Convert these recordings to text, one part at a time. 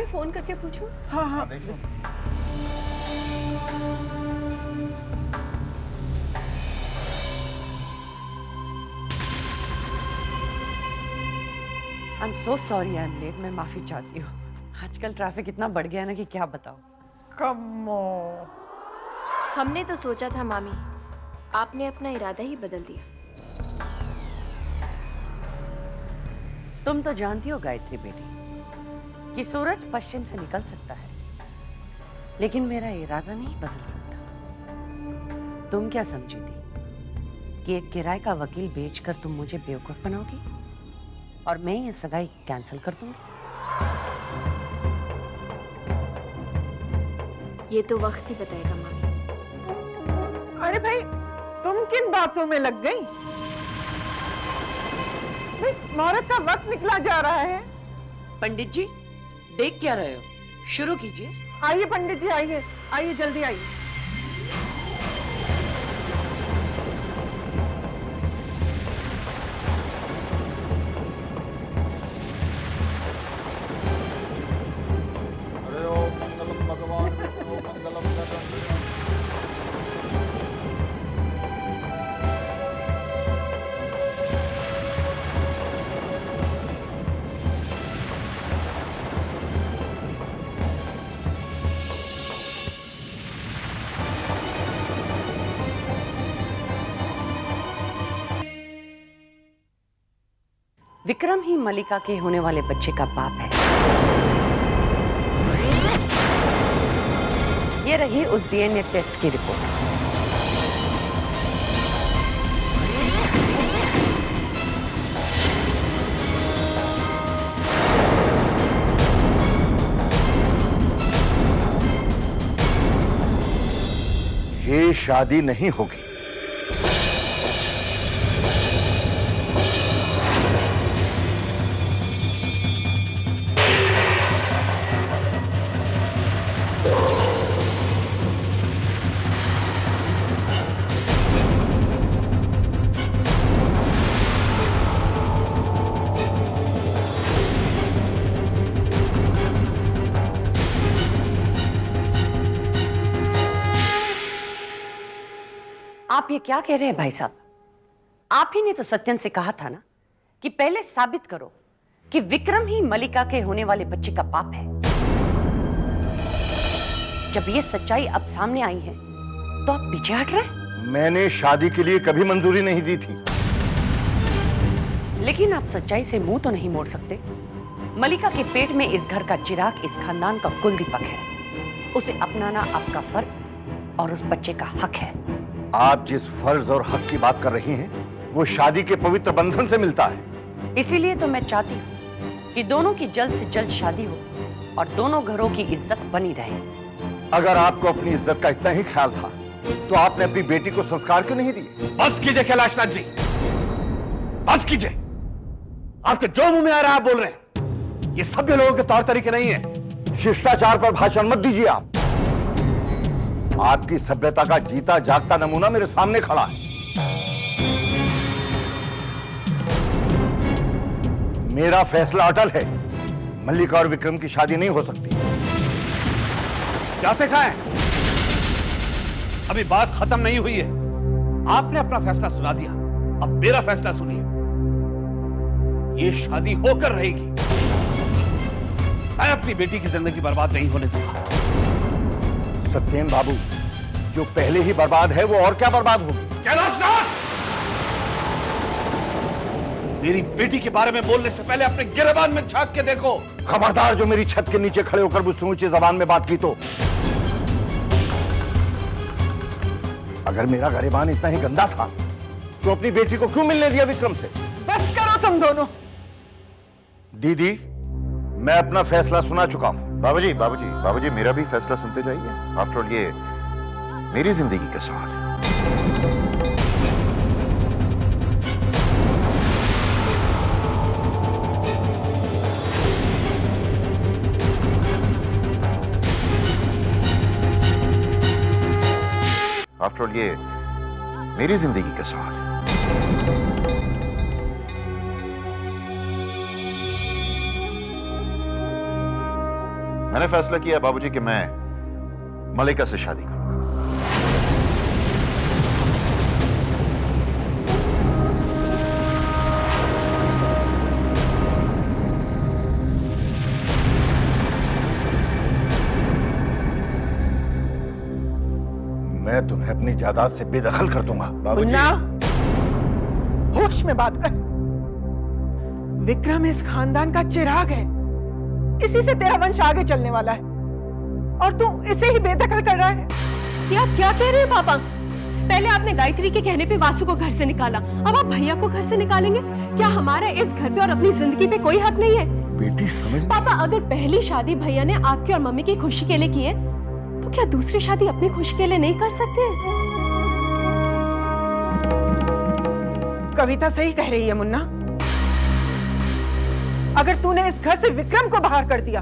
Phone करके पूछूं? हाँ हाँ देखो। I am so sorry I am late. मैं माफी चाहती हूँ। आजकल ट्रैफिक इतना बढ़ गया है ना कि क्या बताओ। Come on. हमने तो सोचा था मामी, आपने अपना इरादा ही बदल दिया। तुम तो जानती हो गायत्री बेटी कि सूरज पश्चिम से निकल सकता है, लेकिन मेरा इरादा नहीं बदल सकता। तुम क्या समझी थी कि एक किराए का वकील बेचकर तुम मुझे बेवकूफ बनाओगी और मैं ये सगाई कैंसिल कर दूंगी? ये तो वक्त ही बताएगा मामी। अरे भाई, तुम किन बातों में लग गई? भाई, मुहूर्त का वक्त निकला जा रहा है। पंडित जी देख क्या रहे हो? शुरू कीजिए। आइए पंडित जी, आइए आइए, जल्दी आइए। अरे ओम मंगलम भगवान विष्णु मंगलम गणपति। विक्रम ही मलिका के होने वाले बच्चे का बाप है। ये रही उस डीएनए टेस्ट की रिपोर्ट। ये शादी नहीं होगी। आप ये क्या कह रहे हैं भाई साहब? आप ही ने तो सत्यन से कहा था ना कि पहले साबित करो कि विक्रम ही मलिका के होने वाले बच्चे का बाप है। जब ये सच्चाई अब सामने आई है तो आप पीछे हट रहे हैं। मैंने शादी के लिए कभी मंजूरी नहीं दी थी। लेकिन आप सच्चाई से मुंह तो नहीं मोड़ सकते। मलिका के पेट में इस घर का चिराग इस खानदान का कुल दीपक है। उसे अपनाना आपका फर्ज और उस बच्चे का हक है। आप जिस फर्ज और हक की बात कर रही हैं, वो शादी के पवित्र बंधन से मिलता है। इसीलिए तो मैं चाहती हूँ कि दोनों की जल्द से जल्द शादी हो और दोनों घरों की इज्जत बनी रहे। अगर आपको अपनी इज्जत का इतना ही ख्याल था तो आपने अपनी बेटी को संस्कार क्यों नहीं दिए? बस कीजिए कैलाशनाथ जी, बस कीजिए। आपके जो मुंह में आ रहा है आप बोल रहे हैं। ये सभ्य लोगों के तौर तरीके नहीं है। शिष्टाचार पर भाषण मत दीजिए आप। आपकी सभ्यता का जीता जागता नमूना मेरे सामने खड़ा है। मेरा फैसला अटल है। मल्लिका और विक्रम की शादी नहीं हो सकती। जाते कहां हैं? अभी बात खत्म नहीं हुई है। आपने अपना फैसला सुना दिया, अब मेरा फैसला सुनिए। ये शादी होकर रहेगी। मैं अपनी बेटी की जिंदगी बर्बाद नहीं होने दूंगा। सत्येन बाबू, जो पहले ही बर्बाद है वो और क्या बर्बाद होगी? कैलाशनाथ, मेरी बेटी के बारे में बोलने से पहले अपने गिरेबान में झांक के देखो। खबरदार जो मेरी छत के नीचे खड़े होकर मुझसे ऊंची जबान में बात की तो। अगर मेरा गिरेबान इतना ही गंदा था तो अपनी बेटी को क्यों मिलने दिया विक्रम से? बस करो तुम दोनों। दीदी, मैं अपना फैसला सुना चुका हूं। बाबूजी बाबूजी बाबूजी, मेरा भी फैसला सुनते जाइए। आफ्टर ऑल ये मेरी जिंदगी का सवाल है। आफ्टर ऑल ये मेरी जिंदगी का सवाल है। मैंने फैसला किया बाबूजी कि मैं मलिका से शादी करूंगा। मैं तुम्हें अपनी जायदाद से बेदखल कर दूंगा। मुन्ना, होश में बात कर। विक्रम इस खानदान का चिराग है, इसी से तेरा वंश आगे चलने वाला है, और तू इसे ही बेदखल कर रहा है। ये आप क्या कह रहे हैं पापा? पहले आपने गायत्री के कहने पे वासु को घर से निकाला, अब आप भैया को घर से निकालेंगे? क्या हमारा इस घर पे और अपनी जिंदगी पे कोई हक नहीं है? बेटी समझ। पापा, अगर पहली शादी भैया ने आपकी और मम्मी की खुशी के लिए की है, तो क्या दूसरी शादी अपनी खुशी के लिए नहीं कर सकते? कविता सही कह रही है मुन्ना। अगर तूने इस घर से विक्रम को बाहर कर दिया,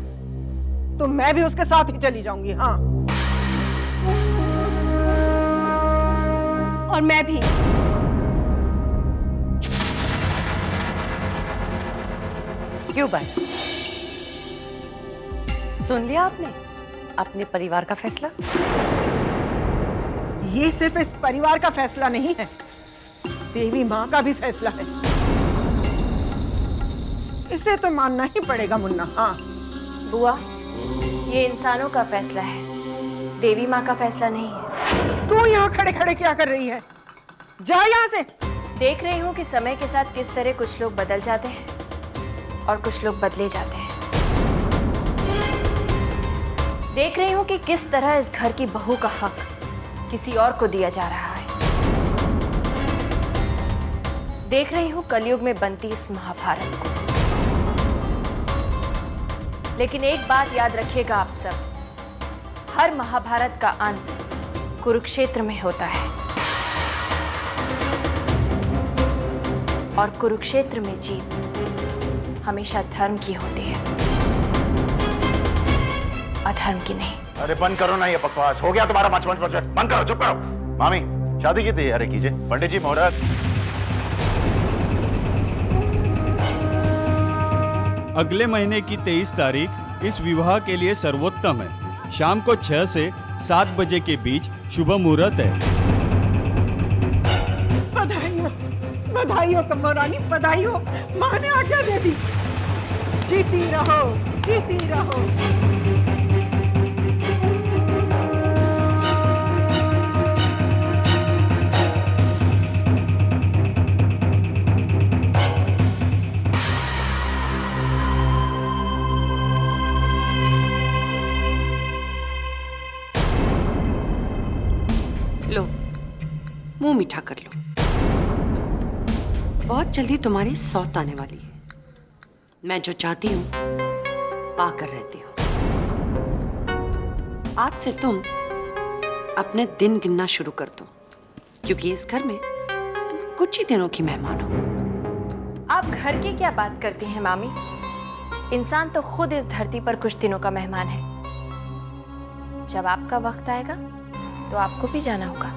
तो मैं भी उसके साथ ही चली जाऊंगी। हाँ, और मैं भी। क्यों बाजी? सुन लिया आपने अपने परिवार का फैसला? ये सिर्फ इस परिवार का फैसला नहीं है, देवी माँ का भी फैसला है। इसे तो मानना ही पड़ेगा मुन्ना। हाँ बुआ, ये इंसानों का फैसला है, देवी माँ का फैसला नहीं है। तू यहाँ खड़े खड़े क्या कर रही है? जा यहाँ से। देख रही हूँ कि समय के साथ किस तरह कुछ लोग बदल जाते हैं और कुछ लोग बदले जाते हैं। देख रही हूँ कि किस तरह इस घर की बहू का हक किसी और को दिया जा रहा है। देख रही हूँ कलयुग में बनती इस महाभारत को। लेकिन एक बात याद रखिएगा आप सब, हर महाभारत का अंत कुरुक्षेत्र में होता है, और कुरुक्षेत्र में जीत हमेशा धर्म की होती है, अधर्म की नहीं। अरे बंद करो ना ये बकवास, हो गया तुम्हारा मच बंद करो, चुप करो। मामी, शादी की तैयारी कीजिए। पंडित जी, मुहूर्त। अगले महीने की 23 तारीख इस विवाह के लिए सर्वोत्तम है। शाम को 6 से 7 बजे के बीच शुभ मुहूर्त है। बधाई हो, बधाई हो कम्मा रानी, बधाई हो। माँ ने आज्ञा दे दी। जीती रहो, जीती रहो। लो, मुंह मीठा कर लो। बहुत जल्दी तुम्हारी सौत आने वाली है। मैं जो चाहती हूं पाकर रहती हूं। आज से तुम अपने दिन गिनना शुरू कर दो, क्योंकि इस घर में तुम कुछ ही दिनों की मेहमान हो। आप घर की क्या बात करती हैं मामी? इंसान तो खुद इस धरती पर कुछ दिनों का मेहमान है। जब आपका वक्त आएगा तो आपको भी जाना होगा।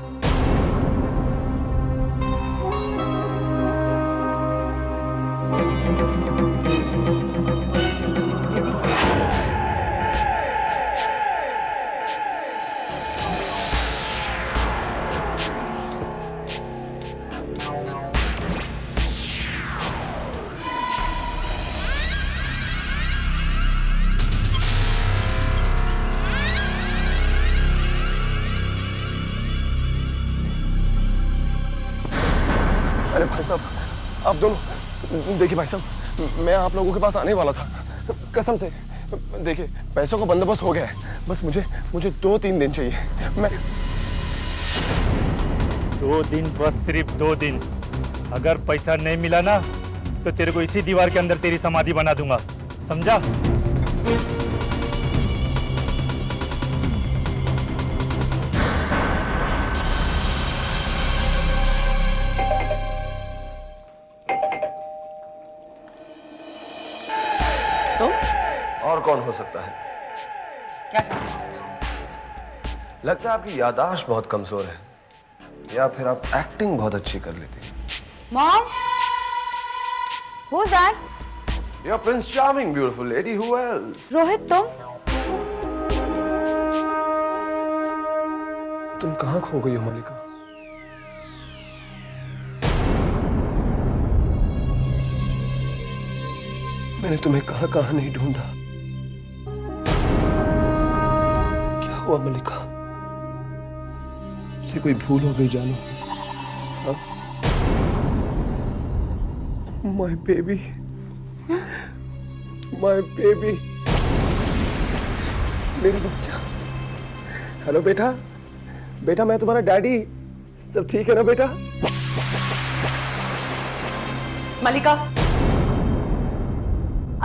अरे भाई साहब, आप दोनों देखिए। भाई साहब, मैं आप लोगों के पास आने वाला था, कसम से। देखिए, पैसों का बंदोबस्त हो गया है, बस मुझे 2-3 दिन चाहिए। मैं 2 दिन, बस सिर्फ 2 दिन। अगर पैसा नहीं मिला ना, तो तेरे को इसी दीवार के अंदर तेरी समाधि बना दूंगा, समझा? और कौन हो सकता है? क्या चाहते हो? लगता है आपकी याददाश्त बहुत कमजोर है, या फिर आप एक्टिंग बहुत अच्छी कर लेती हैं। Mom, who's that? You're Prince Charming, beautiful lady. Who else? Rohit, तुम? तुम कहां खो गई हो मलिका? मैंने तुम्हें कहां कहां नहीं ढूंढा। क्या हुआ मलिका? मुझसे कोई भूल हो गई जानो? माय बेबी, माय बेबी, मेरी बच्चा। हेलो बेटा, बेटा मैं तुम्हारा डैडी। सब ठीक है ना बेटा? मलिका,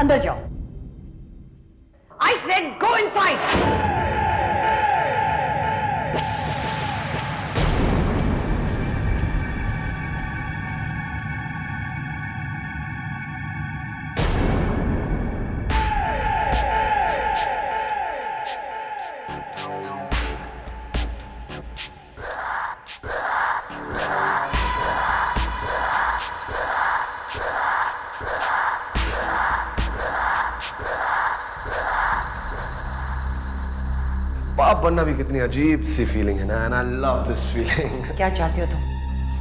अंदर जाओ। I said go inside. बाप बनना भी कितनी अजीब सी फीलिंग है ना, and I love this feeling. क्या चाहते हो तुम?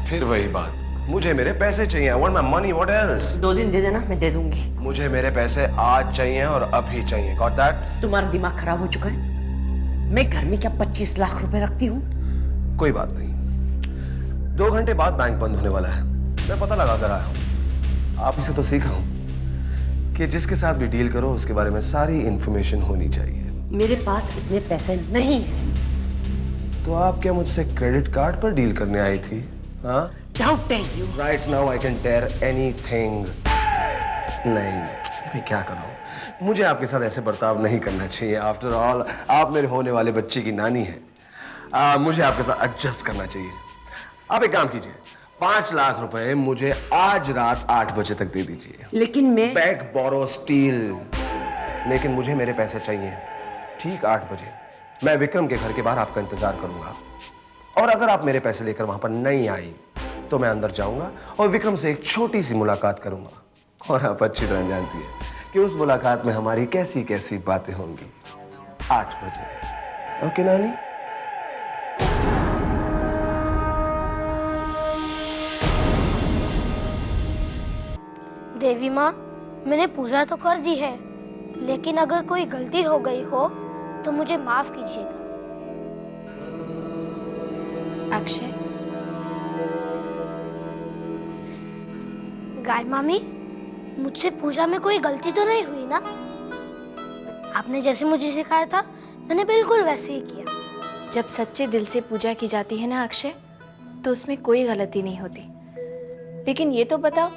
फिर वही बात, मुझे मेरे पैसे चाहिए। I want my money, what else? 2 दिन दे देना, मैं दे दूंगी। मुझे मेरे पैसे आज चाहिए और अभी चाहिए। Got that? तुम्हारा दिमाग खराब हो चुका है। मैं घर में क्या 25 लाख रुपए रखती हूँ? कोई बात नहीं, 2 घंटे बाद बैंक बंद होने वाला है। मैं पता लगा कर आया हूँ। आप ही से तो सीखा हूँ कि जिसके साथ भी डील करो उसके बारे में सारी इंफॉर्मेशन होनी चाहिए। मेरे पास इतने पैसे नहीं हैं। तो आप क्या मुझसे क्रेडिट कार्ड पर डील करने आई थी? हाँ? How dare you? Right now I can tear anything. नहीं, मैं क्या करूँ? मुझे आपके साथ ऐसे बर्ताव नहीं करना चाहिए। आफ्टर ऑल आप मेरे होने वाले बच्चे की नानी हैं। मुझे आपके साथ एडजस्ट करना चाहिए। आप एक काम कीजिए, 5 लाख रुपए मुझे आज रात 8 बजे तक दे दीजिए। लेकिन मैं बैग बोरो स्टील, लेकिन मुझे मेरे पैसे चाहिए ठीक 8 बजे। मैं विक्रम के घर के बाहर आपका इंतजार करूंगा, और अगर आप मेरे पैसे लेकर वहां पर नहीं आई तो मैं अंदर जाऊंगा और विक्रम से एक छोटी सी मुलाकात करूंगा। और आप अच्छी तरह जानती है कि उस मुलाकात में हमारी कैसी कैसी बातें होंगी। 8 बजे, ओके नानी? देवी माँ, मैंने पूजा तो कर दी है, लेकिन अगर कोई गलती हो गई हो तो मुझे माफ कीजिएगा। अक्षय, गाय मामी, मुझसे पूजा में कोई गलती तो नहीं हुई ना? आपने जैसे मुझे सिखाया था मैंने बिल्कुल वैसे ही किया। जब सच्चे दिल से पूजा की जाती है ना अक्षय, तो उसमें कोई गलती नहीं होती। लेकिन ये तो बताओ,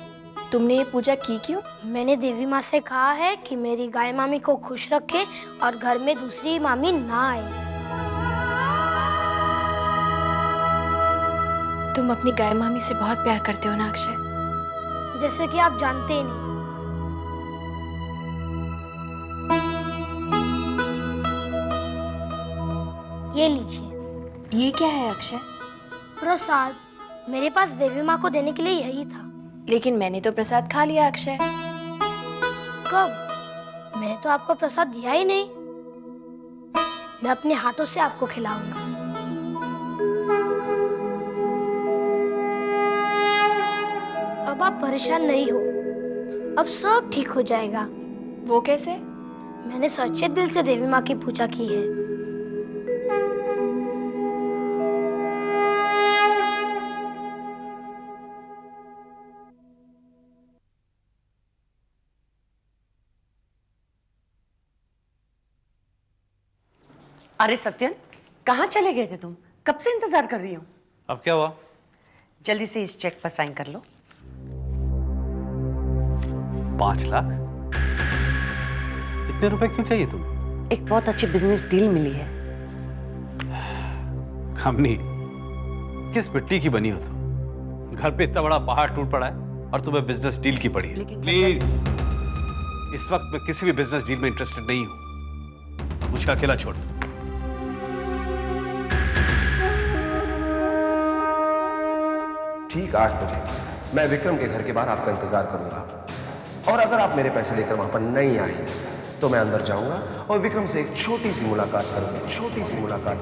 तुमने ये पूजा की क्यों? मैंने देवी माँ से कहा है कि मेरी गाय मामी को खुश रखे और घर में दूसरी मामी ना आए। तुम अपनी गाय मामी से बहुत प्यार करते हो ना अक्षय? जैसे कि आप जानते ही नहीं। ये लीजिए। ये क्या है अक्षय? प्रसाद। मेरे पास देवी माँ को देने के लिए यही था। लेकिन मैंने तो प्रसाद खा लिया अक्षय। कब? मैंने तो आपको प्रसाद दिया ही नहीं। मैं अपने हाथों से आपको खिलाऊंगा। अब आप परेशान नहीं हो, अब सब ठीक हो जाएगा। वो कैसे? मैंने सच्चे दिल से देवी माँ की पूजा की है। अरे सत्यन, कहाँ चले गए थे तुम? कब से इंतजार कर रही हूँ। अब क्या हुआ? जल्दी से इस चेक पर साइन कर लो। 5 लाख? इतने रुपए क्यों चाहिए तुम्हें? एक बहुत अच्छी बिजनेस डील मिली है। खमनी, किस मिट्टी की बनी हो तुम? घर पे इतना बड़ा पहाड़ टूट पड़ा है और तुम्हें बिजनेस डील की पड़ी है। लेकिन प्लीज, इस वक्त मैं किसी भी बिजनेस डील में इंटरेस्टेड नहीं हूं। मुझे अकेला छोड़ दो। ठीक 8 बजे मैं विक्रम के घर के बाहर आपका इंतजार करूंगा, और अगर आप मेरे पैसे लेकर वहां पर नहीं आई तो मैं अंदर जाऊंगा और विक्रम से एक छोटी सी मुलाकात करूंगा। छोटी सी मुलाकात।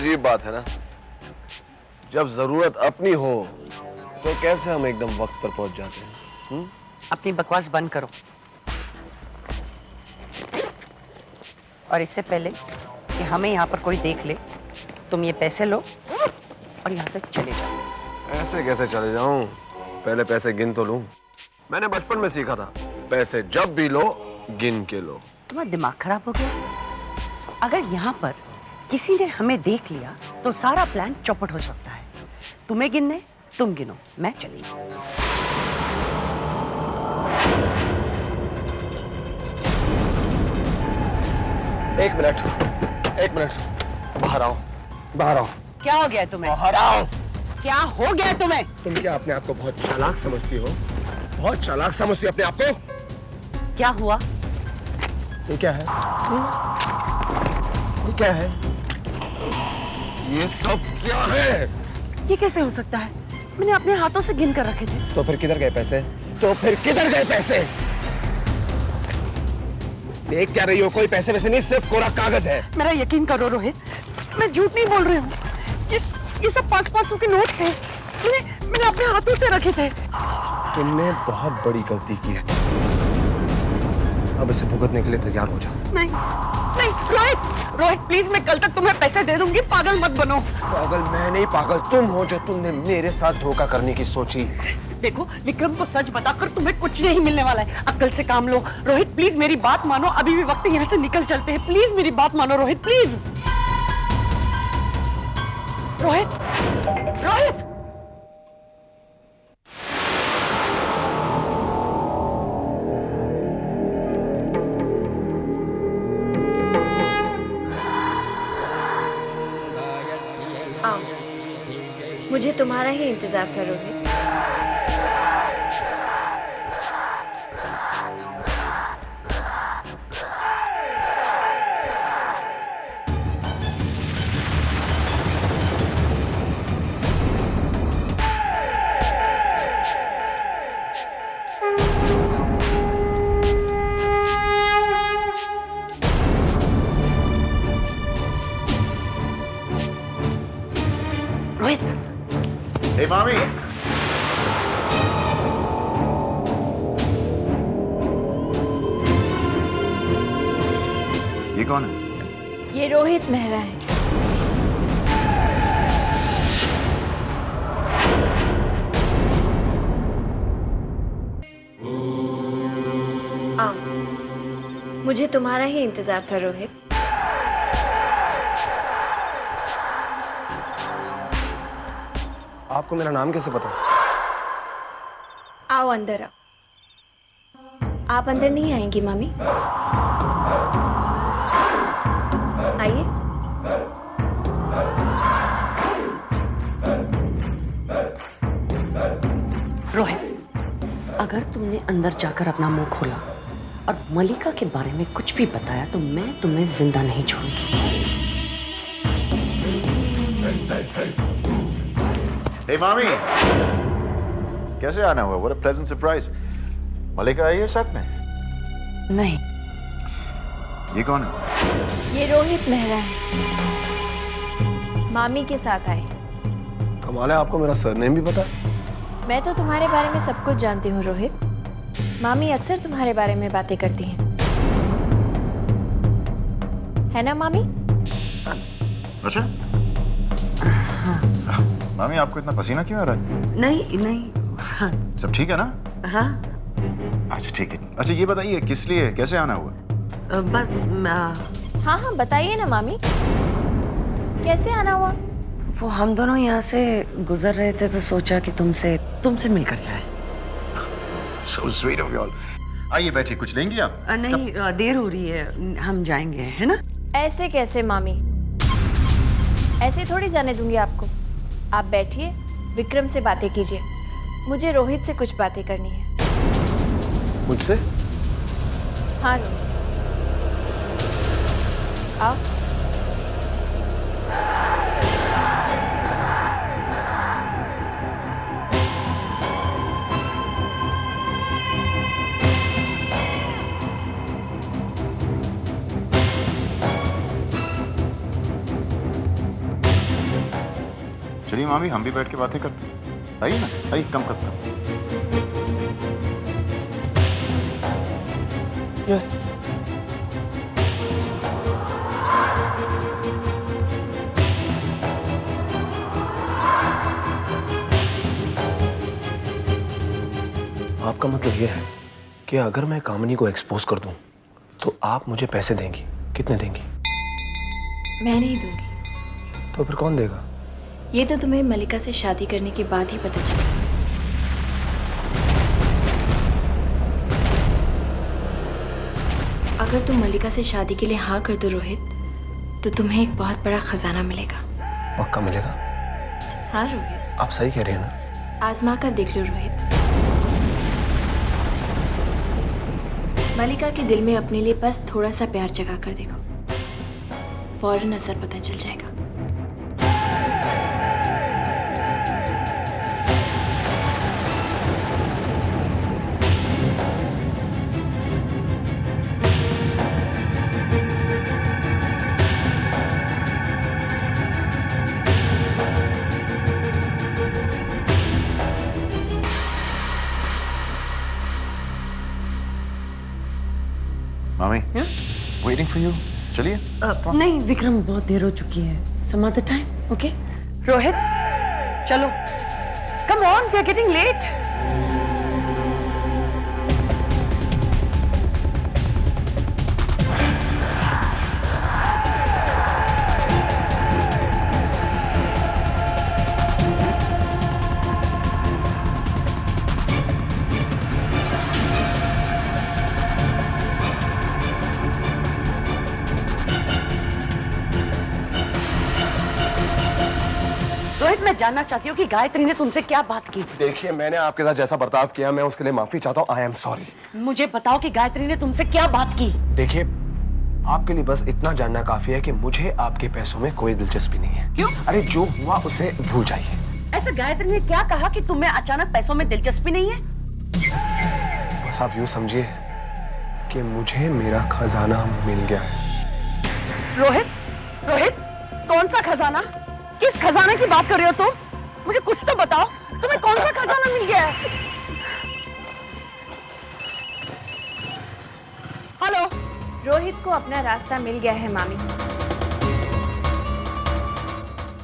अजीब बात है ना, जब जरूरत अपनी हो तो कैसे हम एकदम वक्त पर पहुंच जाते हैं। अपनी बकवास बंद करो। और इससे पहले कि हमें यहाँ पर कोई देख ले, तुम ये पैसे लो और यहाँ से चले जाओ। ऐसे कैसे चले जाऊं? पहले पैसे गिन तो लूं। मैंने बचपन में सीखा था, पैसे जब भी लो गिन के लो। तुम्हारा दिमाग खराब हो गया? अगर यहाँ पर किसी ने हमें देख लिया तो सारा प्लान चौपट हो सकता है। तुम्हें गिनने, तुम गिनो, मैं चली। एक मिनट, बाहर आओ, बाहर आओ। क्या हो गया तुम्हें? बाहर आओ। क्या हो गया तुम्हें? तुम क्या अपने आप को बहुत चालाक समझती हो? बहुत चालाक समझती हो अपने आप को? क्या हुआ? ये क्या है? ये क्या है? ये सब क्या है? ये कैसे हो सकता है? मैंने अपने हाथों से गिन कर रखे थे। तो फिर किधर गए पैसे? तो फिर किधर गए पैसे? देख क्या रही हो? कोई पैसे वैसे नहीं, सिर्फ कोरा कागज है। मेरा यकीन करो रोहित, मैं झूठ नहीं बोल रही हूँ। ये सब 500-500 के नोट थे। मैंने अपने हाथों से रखे थे। तुमने बहुत बड़ी गलती की है। अब इसे भुगतने के लिए तैयार हो जाओ। नहीं रोहित प्लीज, मैं कल तक तुम्हें पैसे दे दूंगी। पागल मत बनो। पागल मैं नहीं, पागल तुम हो जो तुमने मेरे साथ धोखा करने की सोची। देखो विक्रम को सच बताकर तुम्हें कुछ नहीं मिलने वाला है। अक्ल से काम लो। रोहित प्लीज मेरी बात मानो, अभी भी वक्त है, यहाँ से निकल चलते हैं। प्लीज मेरी बात मानो रोहित, प्लीज। रोहित आओ, मुझे तुम्हारा ही इंतजार था रोहित। हे मामी, ये कौन है? ये रोहित मेहरा है। आओ, मुझे तुम्हारा ही इंतजार था रोहित। आपको मेरा नाम कैसे पता? आओ अंदर आओ। आप अंदर नहीं आएंगी मामी? आइए। रोहित, अगर तुमने अंदर जाकर अपना मुंह खोला और मलिका के बारे में कुछ भी बताया तो मैं तुम्हें जिंदा नहीं छोड़ूंगी। हे मामी, कैसे आना हुआ? What a pleasant surprise. मलिका आई है साथ में? नहीं। ये कौन है? ये रोहित मेहरा है, मामी के साथ आए। कमाल है, आपको मेरा सरनेम भी पता है? मैं तो तुम्हारे बारे में सब कुछ जानती हूँ रोहित। मामी अक्सर तुम्हारे बारे में बातें करती हैं, है ना मामी? अच्छा। मामी, आपको इतना पसीना क्यों आ रहा है? नहीं। हाँ। सब ठीक है ना? हाँ। अच्छा ठीक है। अच्छा ये बताइए किस लिए, कैसे आना हुआ? बस हाँ बताइए ना मामी, कैसे आना हुआ? वो हम दोनों यहाँ से गुजर रहे थे तो सोचा कि तुमसे मिलकर जाए। So sweet of you all. आइए बैठिए, कुछ लेंगी आप? नहीं, देर हो रही है, हम जाएंगे, है ना? ऐसे कैसे मामी, ऐसे थोड़ी जाने दूंगी आपको। आप बैठिए, विक्रम से बातें कीजिए। मुझे रोहित से कुछ बातें करनी है। मुझसे? हाँ रोहित, आओ। चलिए मामी, हम भी बैठ के बातें करते हैं। आइए ना, आइए, कम करता हूँ। आपका मतलब ये है कि अगर मैं कामिनी को एक्सपोज कर दूं तो आप मुझे पैसे देंगी? कितने देंगी? मैं नहीं दूंगी। तो फिर कौन देगा? ये तो तुम्हें मलिका से शादी करने के बाद ही पता चला। अगर तुम मलिका से शादी के लिए हाँ कर दो रोहित, तो तुम्हें एक बहुत बड़ा खजाना मिलेगा। पक्का मिलेगा? हाँ रोहित, आप सही कह रही हैं ना? आजमा कर देख लो रोहित। मलिका के दिल में अपने लिए बस थोड़ा सा प्यार जगा कर देखो, फौरन असर पता चल जाएगा। मामी, वेटिंग फॉर यू। चलिए। नहीं विक्रम, बहुत देर हो चुकी है। Some other time, okay? Rohit, चलो, come on, we are getting late. Rohit, मैं जानना चाहती हूँ कि गायत्री ने तुमसे क्या बात की? देखिए, मैंने आपके साथ जैसा बर्ताव किया, मैं उसके लिए माफी चाहता हूँ। I am sorry. मुझे बताओ कि गायत्री ने तुमसे क्या बात की? देखिए, आपके लिए बस इतना जानना काफी है कि मुझे आपके पैसों में कोई दिलचस्पी नहीं है। क्यों? अरे जो हुआ उसे भूल जाइए। ऐसा गायत्री ने क्या कहा कि तुम्हें अचानक पैसों में दिलचस्पी नहीं है? बस आप यूँ समझिए कि मुझे मेरा खजाना मिल गया है। रोहित, रोहित, कौन सा खजाना? किस खजाने की बात कर रहे हो तुम? मुझे कुछ तो बताओ, तुम्हें कौन सा खजाना मिल गया है? हेलो? रोहित को अपना रास्ता मिल गया है मामी।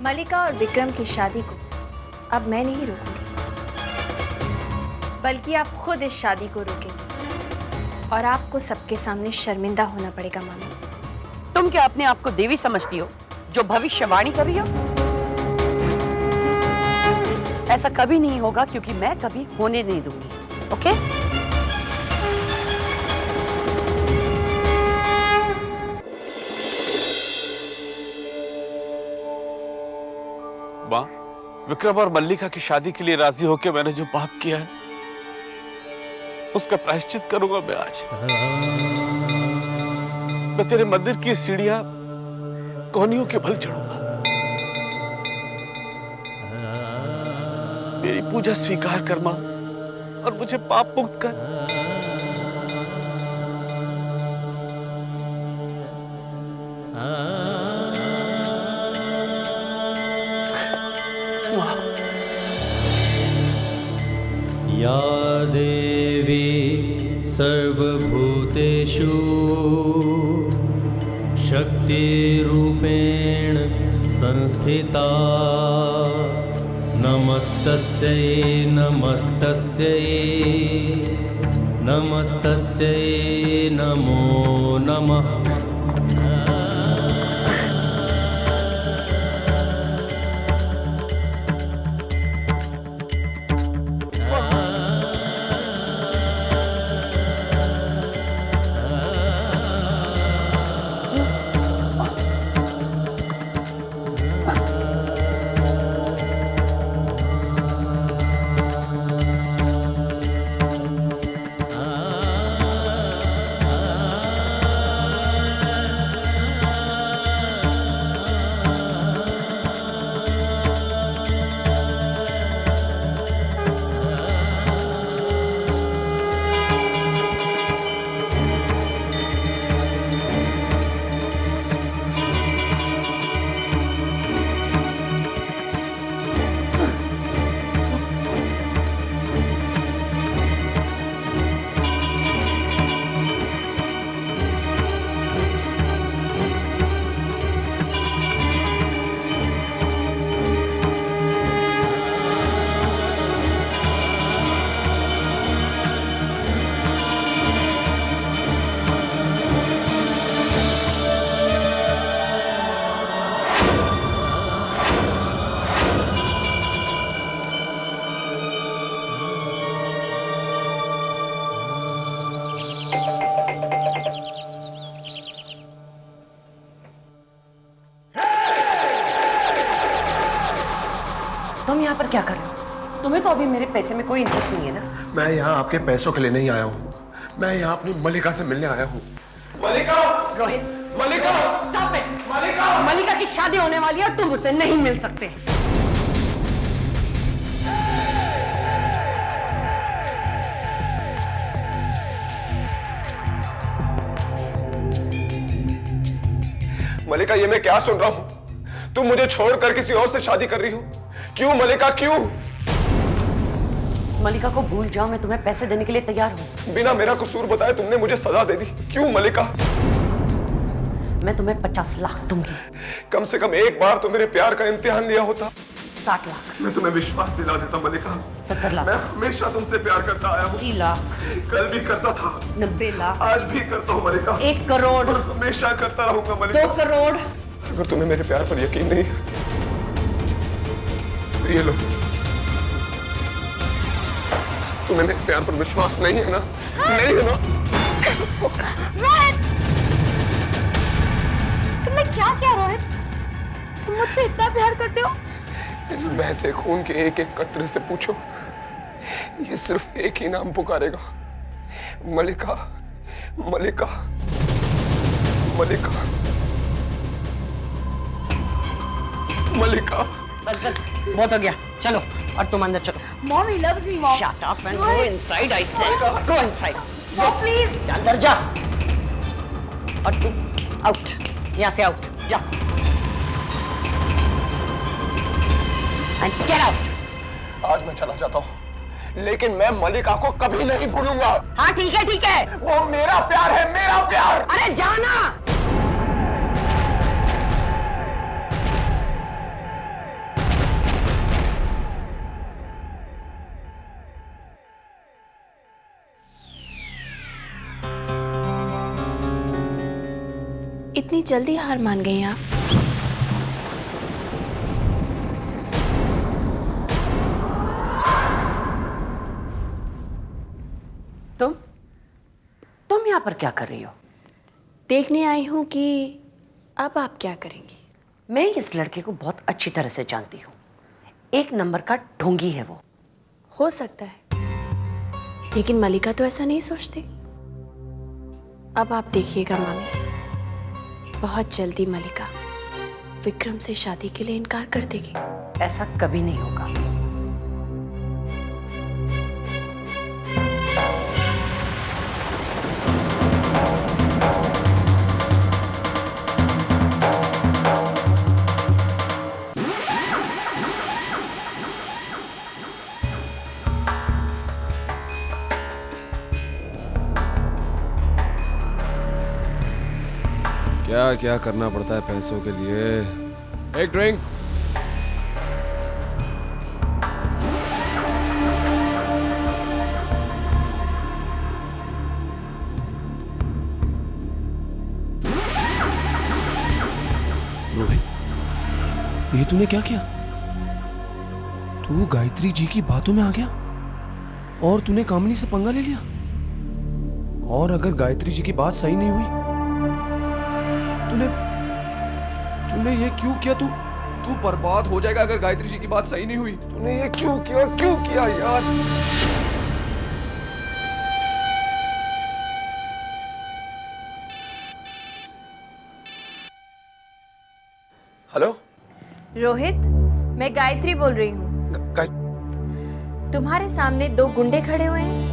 मलिका और विक्रम की शादी को अब मैं नहीं रोकूंगी, बल्कि आप खुद इस शादी को रोकेंगे और आपको सबके सामने शर्मिंदा होना पड़ेगा मामी। तुम क्या अपने आप को देवी समझती हो जो भविष्यवाणी कर रही हो? ऐसा कभी नहीं होगा, क्योंकि मैं कभी होने नहीं दूंगी। ओके? माँ, विक्रम और मल्लिका की शादी के लिए राजी होकर मैंने जो पाप किया है, उसका प्रायश्चित करूंगा मैं आज। मैं तेरे मंदिर की सीढ़ियां कोहनियों के बल चढ़ूंगा। मेरी पूजा स्वीकार कर मां, और मुझे पाप मुक्त कर। या देवी सर्वभूतेषु शक्तिरूपेण संस्थिता, नमस्तस्यै नमस्तस्यै नमस्तस्यै नमो नमः। पर क्या कर रहे हो? तुम्हें तो अभी मेरे पैसे में कोई इंटरेस्ट नहीं है ना। मैं यहाँ आपके पैसों के लिए नहीं आया हूँ, मैं यहाँ अपनी मलिका से मिलने आया हूँ। मलिका! रोहित, मलिका! Stop it. मलिका! मलिका की शादी होने वाली है और तुम उसे नहीं मिल सकते। मलिका, ये मैं क्या सुन रहा हूँ? तुम मुझे छोड़कर किसी और से शादी कर रही हो? क्यों मलिका, क्यों? मलिका को भूल जाओ, मैं तुम्हें पैसे देने के लिए तैयार हूँ। बिना मेरा कसूर बताए तुमने मुझे सजा दे दी, क्यों मलिका? मैं तुम्हें 50 लाख दूंगी। कम से कम एक बार तो मेरे प्यार का इम्तिहान लिया होता। 60 लाख। मैं तुम्हें विश्वास दिला देता मलिका। 70 लाख। मैं हमेशा तुमसे प्यार करता आया हूँ। 80 लाख। कल भी करता था। 90 लाख। आज भी करता हूँ मलिका। 1 करोड़। हमेशा करता रहूंगा मलिका। 2 करोड़। अगर तुम्हें मेरे प्यार पर यकीन नहीं है तो ये लो। तुम्हें मेरे प्यार पर विश्वास नहीं है ना? नहीं है ना? रोहित, तुमने क्या किया रोहित? तुम मुझसे इतना प्यार करते हो? इस बहते खून के एक एक कतरे से पूछो, ये सिर्फ एक ही नाम पुकारेगा, मलिका, मलिका, मलिका, मलिका। बस बहुत हो गया, चलो और तुम अंदर चलो। Mommy loves me, Mom. Shut up and go inside, I said. Go inside. Mom, please. अंदर जा। और तुम आउट, यहाँ से आउट, जा। And get out. आज मैं चला जाता हूँ, लेकिन मैं मलिका को कभी नहीं भूलूंगा। हाँ ठीक है, ठीक है। वो मेरा प्यार है, मेरा प्यार। अरे जाना। इतनी जल्दी हार मान गई आप? तुम यहाँ पर क्या कर रही हो? देखने आई हूँ कि अब आप क्या करेंगी। मैं इस लड़के को बहुत अच्छी तरह से जानती हूँ। 1 नंबर का ढोंगी है वो। हो सकता है, लेकिन मलिका तो ऐसा नहीं सोचती। अब आप देखिएगा मामी, बहुत जल्दी मलिका विक्रम से शादी के लिए इनकार कर देगी। ऐसा कभी नहीं होगा। क्या क्या करना पड़ता है पैसों के लिए। एक ड्रिंक। रोहित, ये तूने क्या किया? तू गायत्री जी की बातों में आ गया और तूने कामिनी से पंगा ले लिया। और अगर गायत्री जी की बात सही नहीं हुई, तूने ये क्यों किया? तू बर्बाद हो जाएगा अगर गायत्री जी की बात सही नहीं हुई। तूने ये क्यों किया यार? हेलो रोहित, मैं गायत्री बोल रही हूँ। तुम्हारे सामने 2 गुंडे खड़े हुए हैं।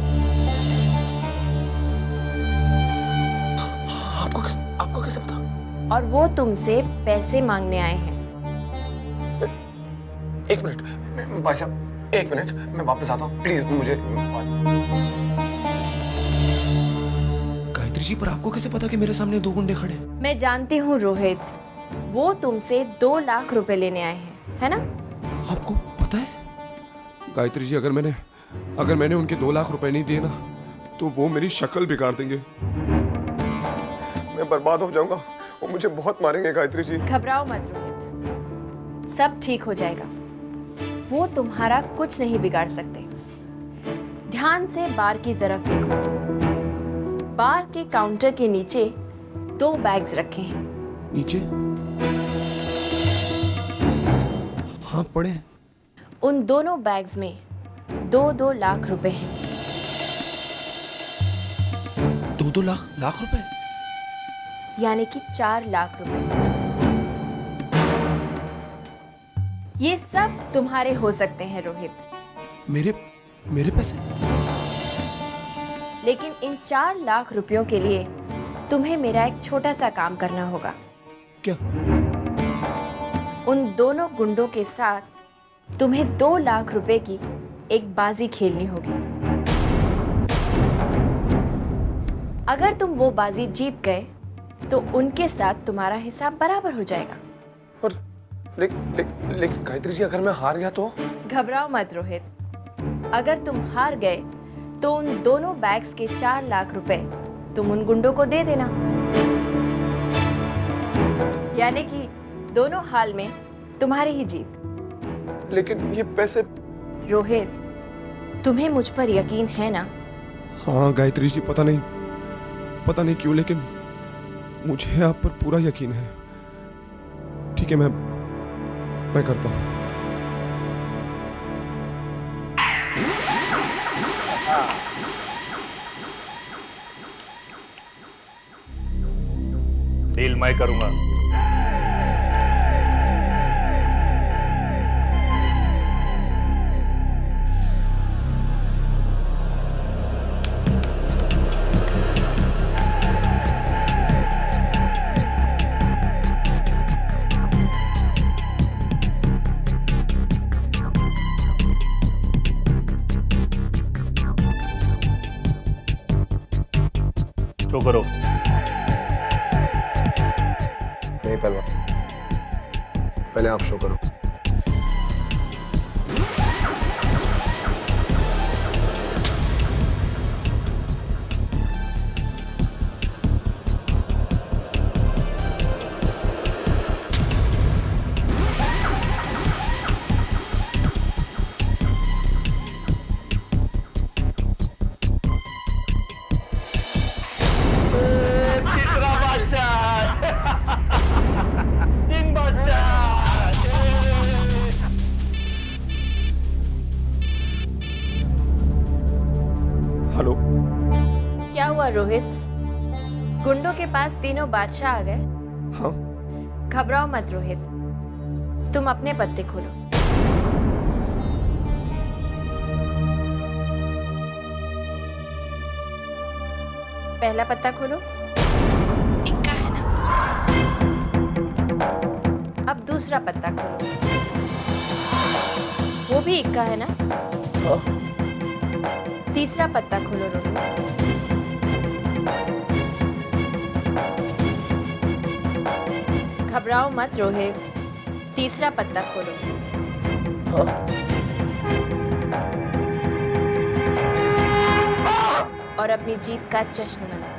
आपको कैसे पता? और वो तुमसे पैसे मांगने आए हैं। 1 मिनट भाई साहब, 1 मिनट, मैं वापस आता हूँ प्लीज। मुझे गायत्री जी, पर आपको कैसे पता कि मेरे सामने 2 गुंडे खड़े? मैं जानती हूँ रोहित, वो तुमसे 2 लाख रुपए लेने आए हैं, है ना? आपको पता है? गायत्री जी, अगर मैंने उनके 2 लाख रुपए नहीं दिए ना, तो वो मेरी शक्ल बिगाड़ देंगे। मैं बर्बाद हो जाऊंगा, वो मुझे बहुत मारेंगे। गायत्री जी, घबराओ मत रोहित, सब ठीक हो जाएगा। वो तुम्हारा कुछ नहीं बिगाड़ सकते। ध्यान से बार की तरफ देखो। बार के काउंटर के नीचे 2 बैग्स रखे हैं। नीचे? हाँ, पड़े हैं। उन दोनों बैग्स में 2-2 लाख रुपए हैं। 2-2 लाख रुपए? यानी कि 4 लाख रुपए। ये सब तुम्हारे हो सकते हैं रोहित। मेरे पैसे? लेकिन इन 4 लाख रुपयों के लिए तुम्हें मेरा एक छोटा सा काम करना होगा। क्या? उन दोनों गुंडों के साथ तुम्हें 2 लाख रुपए की एक बाजी खेलनी होगी। अगर तुम वो बाजी जीत गए तो उनके साथ तुम्हारा हिसाब बराबर हो जाएगा। पर लेकिन गायत्री जी, अगर मैं हार गया तो? घबराओ मत रोहित। अगर तुम हार गए तो उन दोनों बैग्स के 4 लाख रुपए तुम उन गुंडों को दे देना। यानी कि दोनों हाल में तुम्हारी ही जीत। लेकिन ये पैसे? रोहित, तुम्हें मुझ पर यकीन है ना? हाँ गायत्री जी, पता नहीं क्यों, लेकिन मुझे आप पर पूरा यकीन है। ठीक है, मैं करता हूँ। डील मैं करूंगा। शो करो। नहीं पहलवान, पहले आप शो करो। हेलो। क्या हुआ रोहित? गुंडों के पास तीनों बादशाह आ गए? हाँ। घबराओ मत रोहित, तुम अपने पत्ते खोलो। पहला पत्ता खोलो। इक्का है ना? अब दूसरा पत्ता खोलो। वो भी इक्का है ना? हाँ। तीसरा पत्ता खोलो रोहित। घबराओ मत रोहित, तीसरा पत्ता खोलो। हाँ। और अपनी जीत का जश्न मनाओ।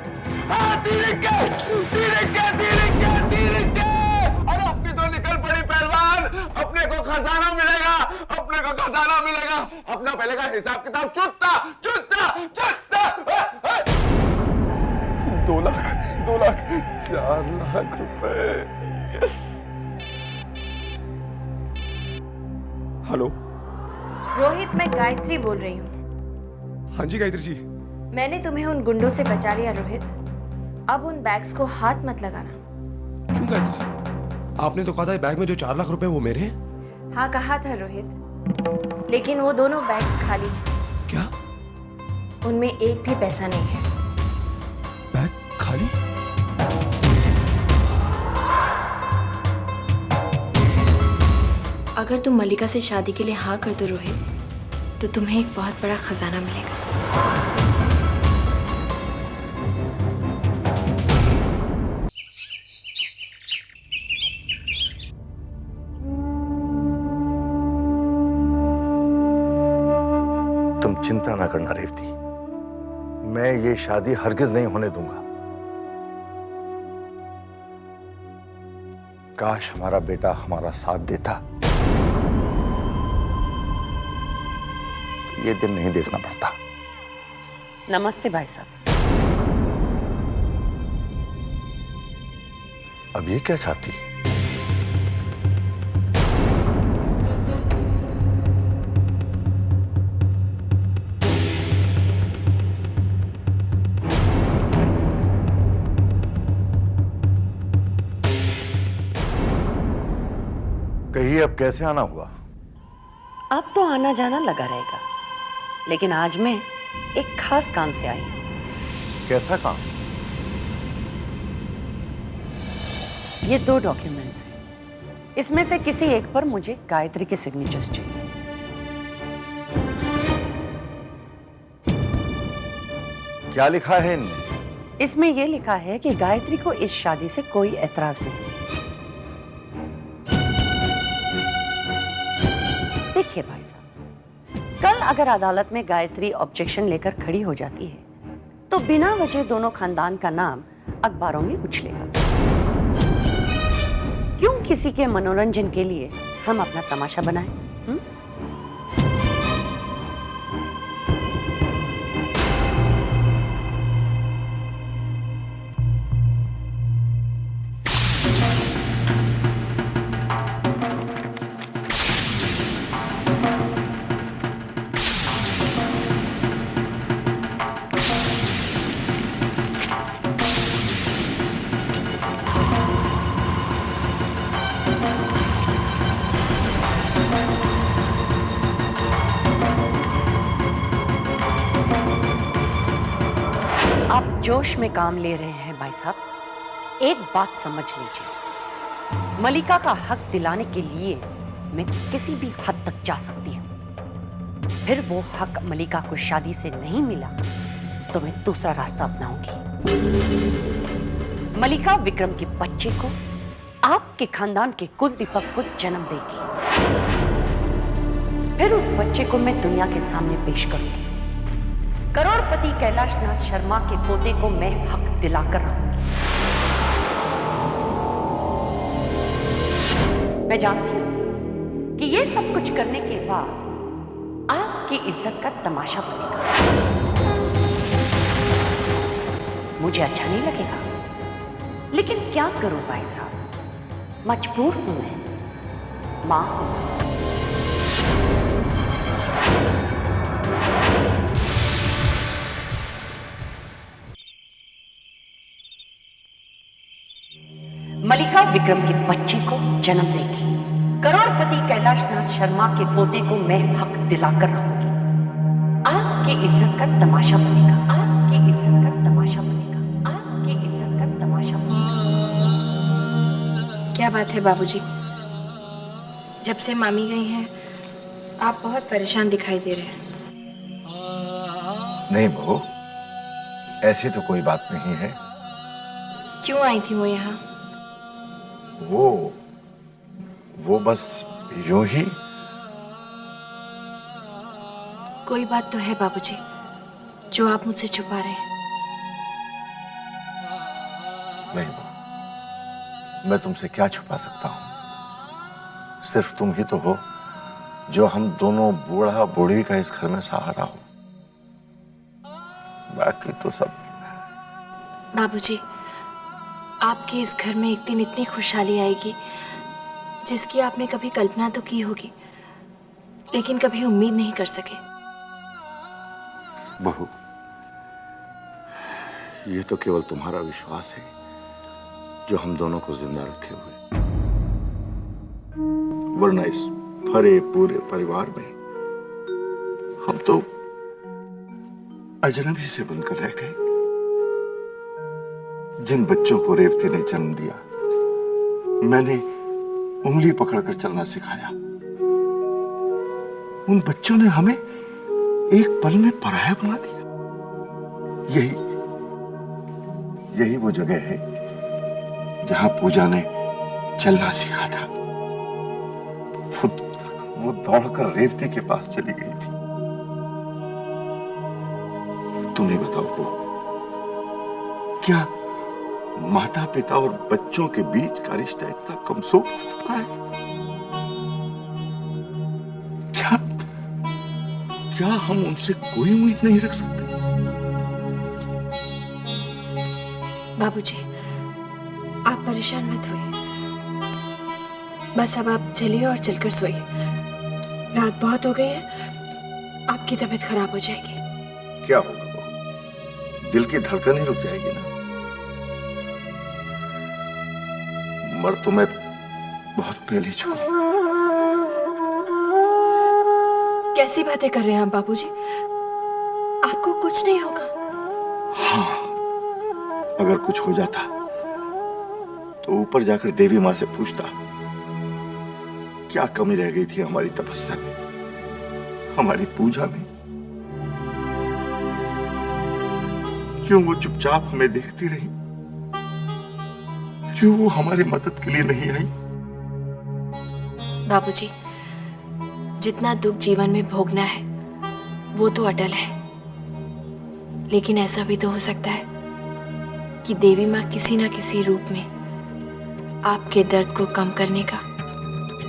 अरे अपनी तो निकल पड़ी पहलवान, अपने को खजाना मिलेगा, अपने को खजाना मिलेगा, अपना पहले का हिसाब किताब चुटता चुटता चुटता। 2 लाख 4 लाख रुपए। यस। हेलो। रोहित, मैं गायत्री बोल रही हूँ। हाँ जी गायत्री जी। मैंने तुम्हें उन गुंडों से बचा लिया रोहित। अब उन बैग्स को हाथ मत लगाना। क्यों गायत्री जी? आपने तो कहा था बैग में जो 4 लाख रुपए वो मेरे हैं। हाँ कहा था रोहित, लेकिन वो दोनों बैग्स खाली हैं। क्या? उनमें एक भी पैसा नहीं है। बैग खाली? अगर तुम मल्लिका से शादी के लिए हाँ कर दो रोहित, तो तुम्हें एक बहुत बड़ा खजाना मिलेगा। तुम चिंता ना करना रेवती, मैं ये शादी हरगिज नहीं होने दूंगा। काश हमारा बेटा हमारा साथ देता, ये दिन नहीं देखना पड़ता। नमस्ते भाई साहब। अब ये क्या चाहती? कहिए अब कैसे आना हुआ? अब तो आना जाना लगा रहेगा, लेकिन आज मैं एक खास काम से आई। कैसा काम? ये 2 डॉक्यूमेंट्स हैं। इसमें से किसी एक पर मुझे गायत्री के सिग्नेचर्स चाहिए। क्या लिखा है इनमें? इसमें यह लिखा है कि गायत्री को इस शादी से कोई एतराज नहीं है। देखिए भाई साहब, कल अगर अदालत में गायत्री ऑब्जेक्शन लेकर खड़ी हो जाती है तो बिना वजह दोनों खानदान का नाम अखबारों में उछलेगा। क्यों किसी के मनोरंजन के लिए हम अपना तमाशा बनाएं? आप जोश में काम ले रहे हैं भाई साहब। एक बात समझ लीजिए, मलिका का हक दिलाने के लिए मैं किसी भी हद तक जा सकती हूँ। फिर वो हक मलिका को शादी से नहीं मिला तो मैं दूसरा रास्ता अपनाऊंगी। मलिका विक्रम के बच्चे को, आपके खानदान के कुल दीपक को जन्म देगी। फिर उस बच्चे को मैं दुनिया के सामने पेश करूंगी। करोड़पति कैलाशनाथ शर्मा के पोते को मैं हक दिलाकर रहूंगी। मैं जानती हूं कि ये सब कुछ करने के बाद आपकी इज्जत का तमाशा बनेगा। मुझे अच्छा नहीं लगेगा, लेकिन क्या करूं भाई साहब, मजबूर हूं मैं, मां हूं। मलिका विक्रम के बच्चे को जन्म देगी। करोड़पति कैलाशनाथ शर्मा के पोते को मैं हक दिलाकर रहूंगी। आपकी इज्जत का तमाशा बनेगा। आपकी इज्जत का तमाशा बनेगा। आपकी इज्जत का तमाशा बनेगा। क्या बात है बाबूजी, जब से मामी गई हैं आप बहुत परेशान दिखाई दे रहे हैं। नहीं बहू, ऐसी तो कोई बात नहीं है। क्यों आई थी वो यहाँ? वो बस यूं ही। कोई बात तो है बाबूजी जो आप मुझसे छुपा रहे हैं। नहीं बहू, मैं तुमसे क्या छुपा सकता हूं? सिर्फ तुम ही तो हो जो हम दोनों बूढ़ा बूढ़ी का इस घर में सहारा हो। बाकी तो सब। बाबूजी, आपके इस घर में एक दिन इतनी खुशहाली आएगी जिसकी आपने कभी कल्पना तो की होगी, लेकिन कभी उम्मीद नहीं कर सके। बहू, ये तो केवल तुम्हारा विश्वास है जो हम दोनों को जिंदा रखे हुए, वरना इस भरे पूरे परिवार में हम तो अजनबी से बनकर रह गए। जिन बच्चों को रेवती ने जन्म दिया, मैंने उंगली पकड़कर चलना सिखाया, उन बच्चों ने हमें एक पल में पराया बना दिया। यही वो जगह है जहां पूजा ने चलना सीखा था। वो दौड़कर रेवती के पास चली गई थी। तुम ही बताओ वो, क्या माता पिता और बच्चों के बीच का रिश्ता इतना कमजोर है? क्या हम उनसे कोई उम्मीद नहीं रख सकते? बाबूजी, आप परेशान मत होइए। बस अब आप चलिए और चलकर सोइए। रात बहुत हो गई है, आपकी तबीयत खराब हो जाएगी। क्या होगा वो? दिल की धड़कन ही रुक जाएगी ना। मर तो मैं बहुत पहले चुकी। कैसी बातें कर रहे हैं आप बाबूजी? आपको कुछ नहीं होगा। हाँ, अगर कुछ हो जाता तो ऊपर जाकर देवी माँ से पूछता क्या कमी रह गई थी हमारी तपस्या में, हमारी पूजा में। क्यों वो चुपचाप हमें देखती रही? क्यों वो हमारी मदद के लिए नहीं आई? बाबूजी, जितना दुख जीवन में भोगना है वो तो अटल है, लेकिन ऐसा भी तो हो सकता है कि देवी माँ किसी न किसी रूप में आपके दर्द को कम करने का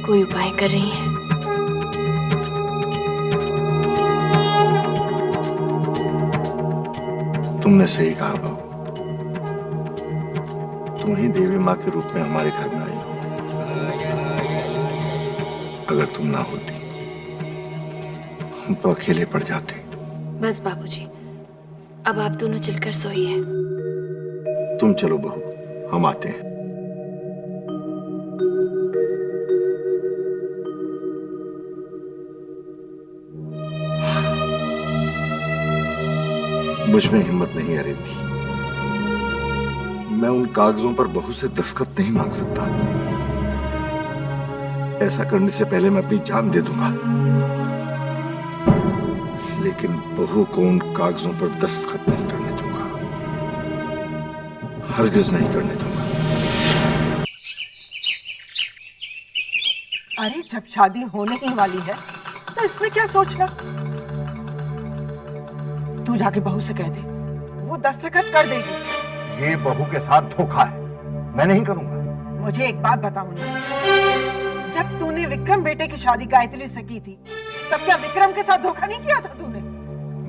कोई उपाय कर रही हैं। तुमने सही कहा बहू, तुम ही देवी माँ के रूप में हमारे घर में आई हो। अगर तुम ना होती हम तो अकेले पड़ जाते। बस बाबूजी, अब आप दोनों चलकर सोइए। तुम चलो बहू, हम आते हैं। मुझ में हिम्मत नहीं है रिद्धि। मैं उन कागजों पर बहू से दस्तखत नहीं मांग सकता। ऐसा करने से पहले मैं अपनी जान दे दूंगा, लेकिन बहू को उन कागजों पर दस्तखत नहीं करने दूंगा, हरगिज नहीं करने दूंगा। अरे जब शादी होने ही वाली है तो इसमें क्या सोचना? तू जाके बहू से कह दे, वो दस्तखत कर देगी। ये बहू के साथ धोखा है, मैं नहीं करूंगा। मुझे एक बात बता मुन्ना, जब तूने विक्रम बेटे की शादी गायत्री से की थी तब क्या विक्रम के साथ धोखा नहीं किया था तूने?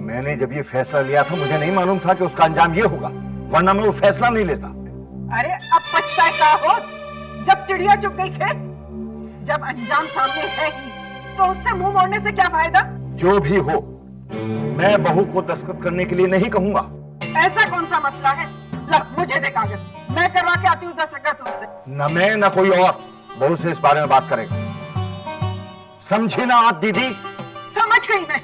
मैंने जब ये फैसला लिया था मुझे नहीं मालूम था कि उसका अंजाम ये होगा, वरना मैं वो फैसला नहीं लेता। अरे अब पछताए का हो जब चिड़िया चुग गई खेत। जब अंजाम सामने है ही तो उससे मुंह मोड़ने से क्या फायदा? जो भी हो, मैं बहू को दस्तखत करने के लिए नहीं कहूंगा। ऐसा कौन सा मसला है? ला मुझे दे कागज, मैं करवा के आती हूँ दस्तखत उससे। न मैं न कोई और बहू से इस बारे में बात करेगा, समझी ना आप दीदी? समझ गई मैं।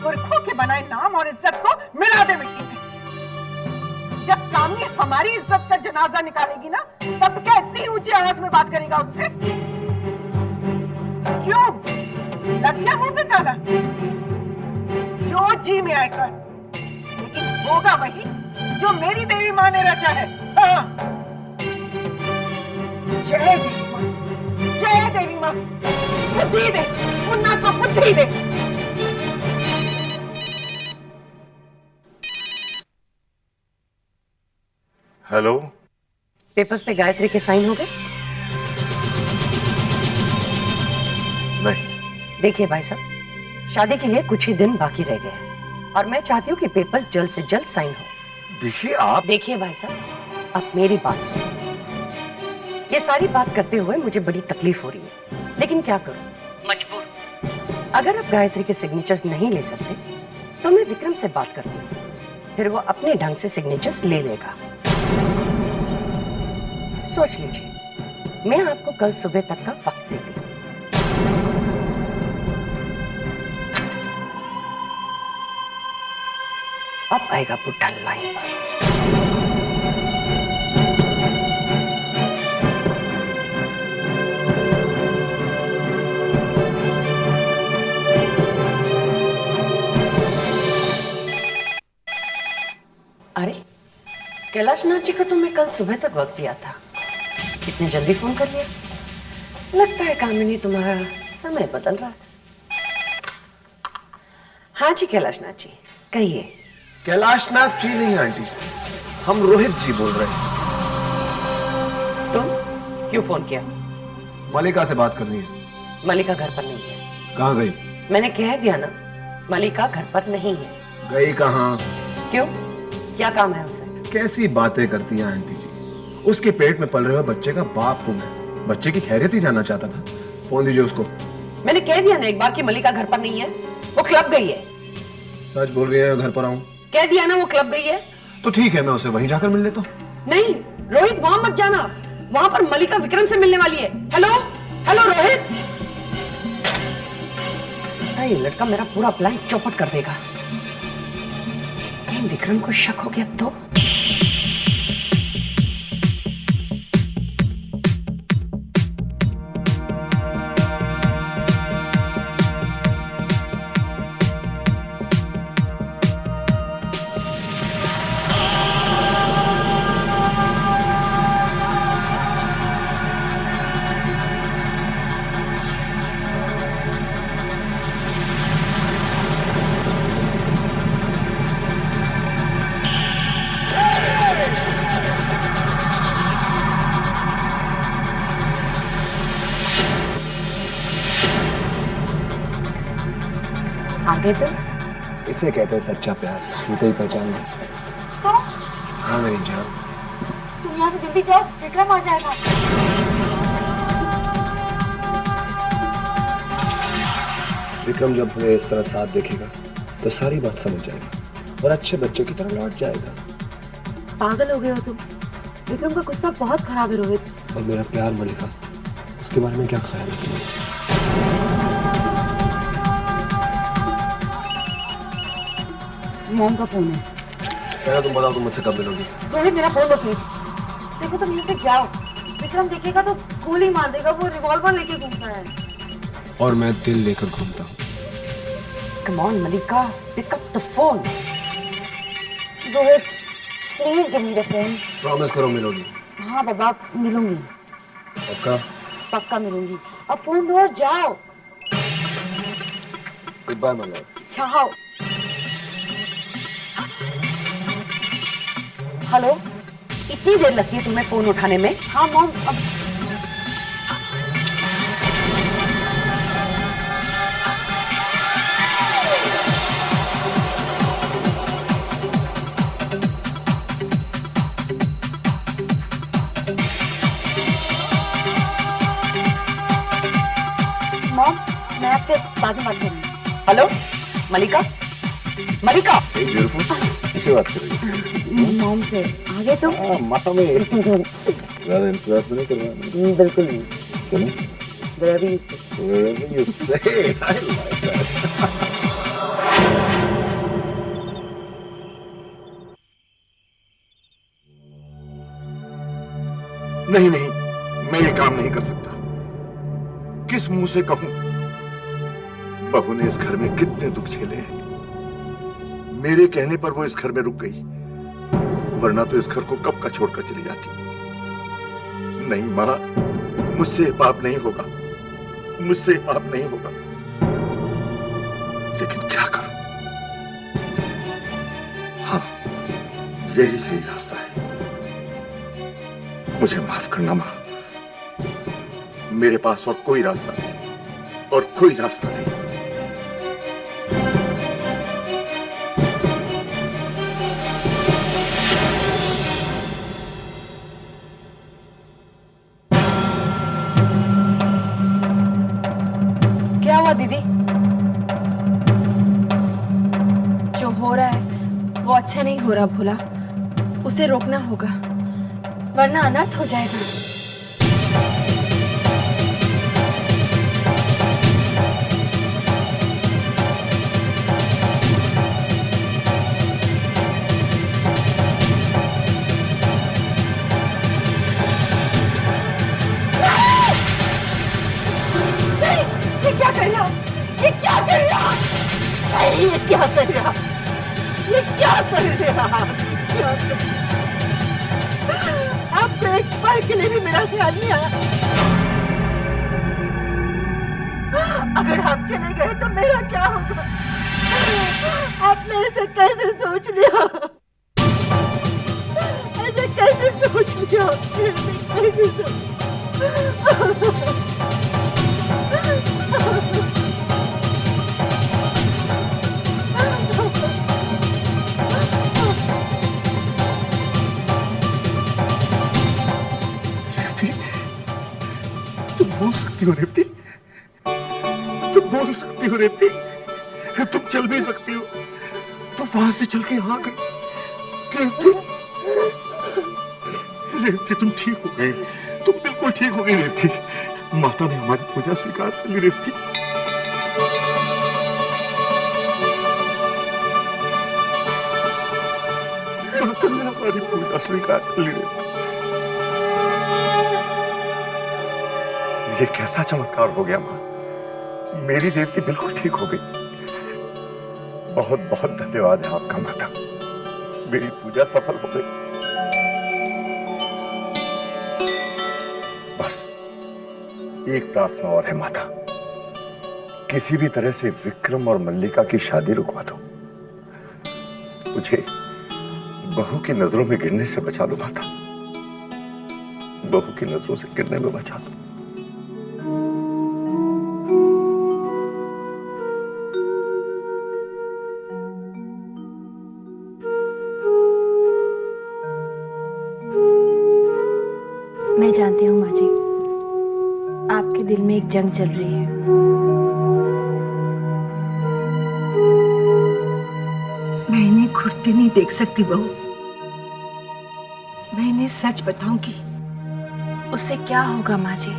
पुरखों के बनाए नाम और इज्जत को मिला दे मिट्टी में। जब कामी हमारी इज्जत का जनाजा निकालेगी ना, तब क्या इतनी ऊंची आवाज में बात करेगा उससे? क्यों लग गया मुंह पे ताला? जो जी में आए कर, लेकिन होगा वही जो मेरी देवी माँ ने रचा है। हाँ। जय देवी माँ, जय देवी माँ, बुद्धि दे, मुन्ना को बुद्धि दे। हेलो, पेपर्स पे गायत्री के साइन हो गए? नहीं। देखिए भाई साहब, शादी के लिए कुछ ही दिन बाकी रह गए हैं और मैं चाहती हूँ कि पेपर्स जल्द से जल्द साइन हो। देखिए आप। देखिए भाई साहब, आप मेरी बात सुनिए। ये सारी बात करते हुए मुझे बड़ी तकलीफ हो रही है, लेकिन क्या करूं, मजबूर। अगर आप गायत्री के सिग्नेचर्स नहीं ले सकते तो मैं विक्रम से बात करती हूँ, फिर वो अपने ढंग से सिग्नेचर्स ले लेगा। सोच लीजिए, मैं आपको कल सुबह तक का वक्त देती हूँ। अब आएगा बुड्ढा लाइन पर। अरे कैलाशनाथ जी का तो मैं कल सुबह तक वक्त दिया था, कितने जल्दी फोन कर लिया। लगता है कामिनी तुम्हारा समय बदल रहा है। हाँ जी कैलाशनाथ जी, कहिए। कैलाशनाथ जी नहीं आंटी, हम रोहित जी बोल रहे हैं। तुम क्यों फोन किया? मलिका से बात करनी है। मलिका घर पर नहीं है। कहाँ गई? मैंने कह दिया ना, मलिका घर पर नहीं है। गई कहाँ? क्यों, क्या काम है उसे? कैसी बातें करती हैं आंटी जी, उसके पेट में पल रहे हुए बच्चे का बाप हूं मैं, बच्चे की खैरियत ही जानना चाहता था। फोन दीजिए उसको। मैंने कह दिया ना एक बार कि मलिका घर पर नहीं है, वो क्लब गई है। सच बोल रही है? घर पर आऊं? कह दिया ना वो क्लब गई है। तो ठीक है, मैं उसे वहीं जाकर मिल लेता हूँ। नहीं रोहित, वहां मत जाना, वहां पर मलिका विक्रम से मिलने वाली है। Hello hello Rohit. ये लड़का मेरा पूरा प्लान चौपट कर देगा। कहीं विक्रम को शक हो गया तो? आगे तो इसे कहते हैं सच्चा प्यार, छूते ही पहचान लो। तो हाँ मेरी जान, तुम यहाँ से जल्दी जाओ, विक्रम आ जाएगा। विक्रम जब हमें इस तरह साथ देखेगा तो सारी बात समझ जाएगा और अच्छे बच्चे की तरह लौट जाएगा। पागल हो गए हो तुम। विक्रम का गुस्सा बहुत खराब है रोहित। और मेरा प्यार मलिका, उसके बारे में क्या ख्याल है तुम्हारा? मॉम का फोन है। पहले तुम बताओ तुम मुझसे कब मिलोगी? रोहित मेरा फोन दो प्लीज। देखो तुम यहाँ से जाओ, विक्रम देखेगा तो गोली मार देगा, वो रिवॉल्वर लेके घूमता है। और मैं दिल लेकर घूमता हूँ। Come on, Malika, pick up the phone. Rohit please give me the phone. Promise करो मिलोगी। हाँ बाबा मिलूंगी, पक्का? पक्का मिलूंगी। अब फोन दो और जाओ। Good bye my love. जाओ। हेलो, इतनी देर लगती है तुम्हें फोन उठाने में? हाँ मॉम, अब मॉम मैं आपसे बाद में बात करूंगी। हेलो, मलिका? मलिका? ब्यूटीफुल, किससे बात कर रही हो? मॉम से। आगे तुम? माता में ज़्यादा इंतजार तो नहीं करवाना। बिल्कुल नहीं। क्यों? Very Wherever you say, I like that. नहीं नहीं, मैं ये काम नहीं कर सकता। किस मुंह से कहूं? बहू ने इस घर में कितने दुख झेले हैं। मेरे कहने पर वो इस घर में रुक गई, वरना तो इस घर को कब का छोड़कर चली जाती। नहीं मां, मुझसे पाप नहीं होगा, मुझसे पाप नहीं होगा। लेकिन क्या करूं? हाँ, यही सही रास्ता है। मुझे माफ करना मां, मेरे पास और कोई रास्ता नहीं, और कोई रास्ता नहीं। क्या हुआ दीदी? जो हो रहा है वो अच्छा नहीं हो रहा भोला, उसे रोकना होगा वरना अनर्थ हो जाएगा। ये क्या कर रहा? ये क्या कर रहा? ये क्या कर रहा? ये क्या कर रहा? आपको एक पल के लिए भी मेरा ख्याल नहीं आया। अगर आप चले गए तो मेरा क्या होगा? आपने ऐसे कैसे सोच लिया? ऐसे कैसे सोच लिया? ऐसे कैसे सोच? तुम बोल सकती हो रेवती, तुम बोल सकती हो रेवती, तुम चल भी सकती हो, तुम वहां से चल के यहाँ गई। रेवती, रेवती तुम ठीक हो गई, बिल्कुल ठीक हो गई रेवती। माता ने हमारी पूजा स्वीकार कर ली रेवती। माता ने हमारी पूजा स्वीकार कर ली रेवती। ये कैसा चमत्कार हो गया मां, मेरी देवती बिल्कुल ठीक हो गई। बहुत बहुत धन्यवाद है आपका माता, मेरी पूजा सफल हो गई। बस एक प्रार्थना और है माता, किसी भी तरह से विक्रम और मल्लिका की शादी रुकवा दो। मुझे बहू की नजरों में गिरने से बचा लो माता, बहू की नजरों से गिरने में बचा दो। मैं जानती हूँ माँ जी, आपके दिल में एक जंग चल रही है। मैं इन्हें घुटते नहीं देख सकती बहू। मैं इन्हें सच बताऊंगी। उससे क्या होगा माँ जी?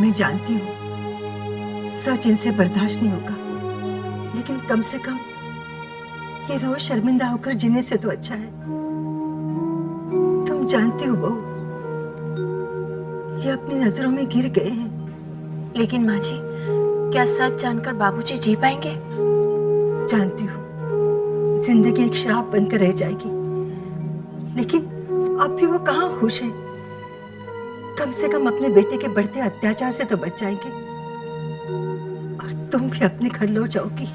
मैं जानती हूँ सच इनसे बर्दाश्त नहीं होगा, लेकिन कम से कम ये रोज शर्मिंदा होकर जीने से तो अच्छा है। तुम जानती हो बहू, ये अपनी नजरों में गिर गए हैं। लेकिन माँ जी, क्या सच जानकर बाबूजी जी पाएंगे? जानती हूँ जिंदगी एक श्राप बनकर रह जाएगी, लेकिन अब भी वो कहाँ खुश है। कम से कम अपने बेटे के बढ़ते अत्याचार से तो बच जाएंगे, और तुम भी अपने घर लौट जाओगी।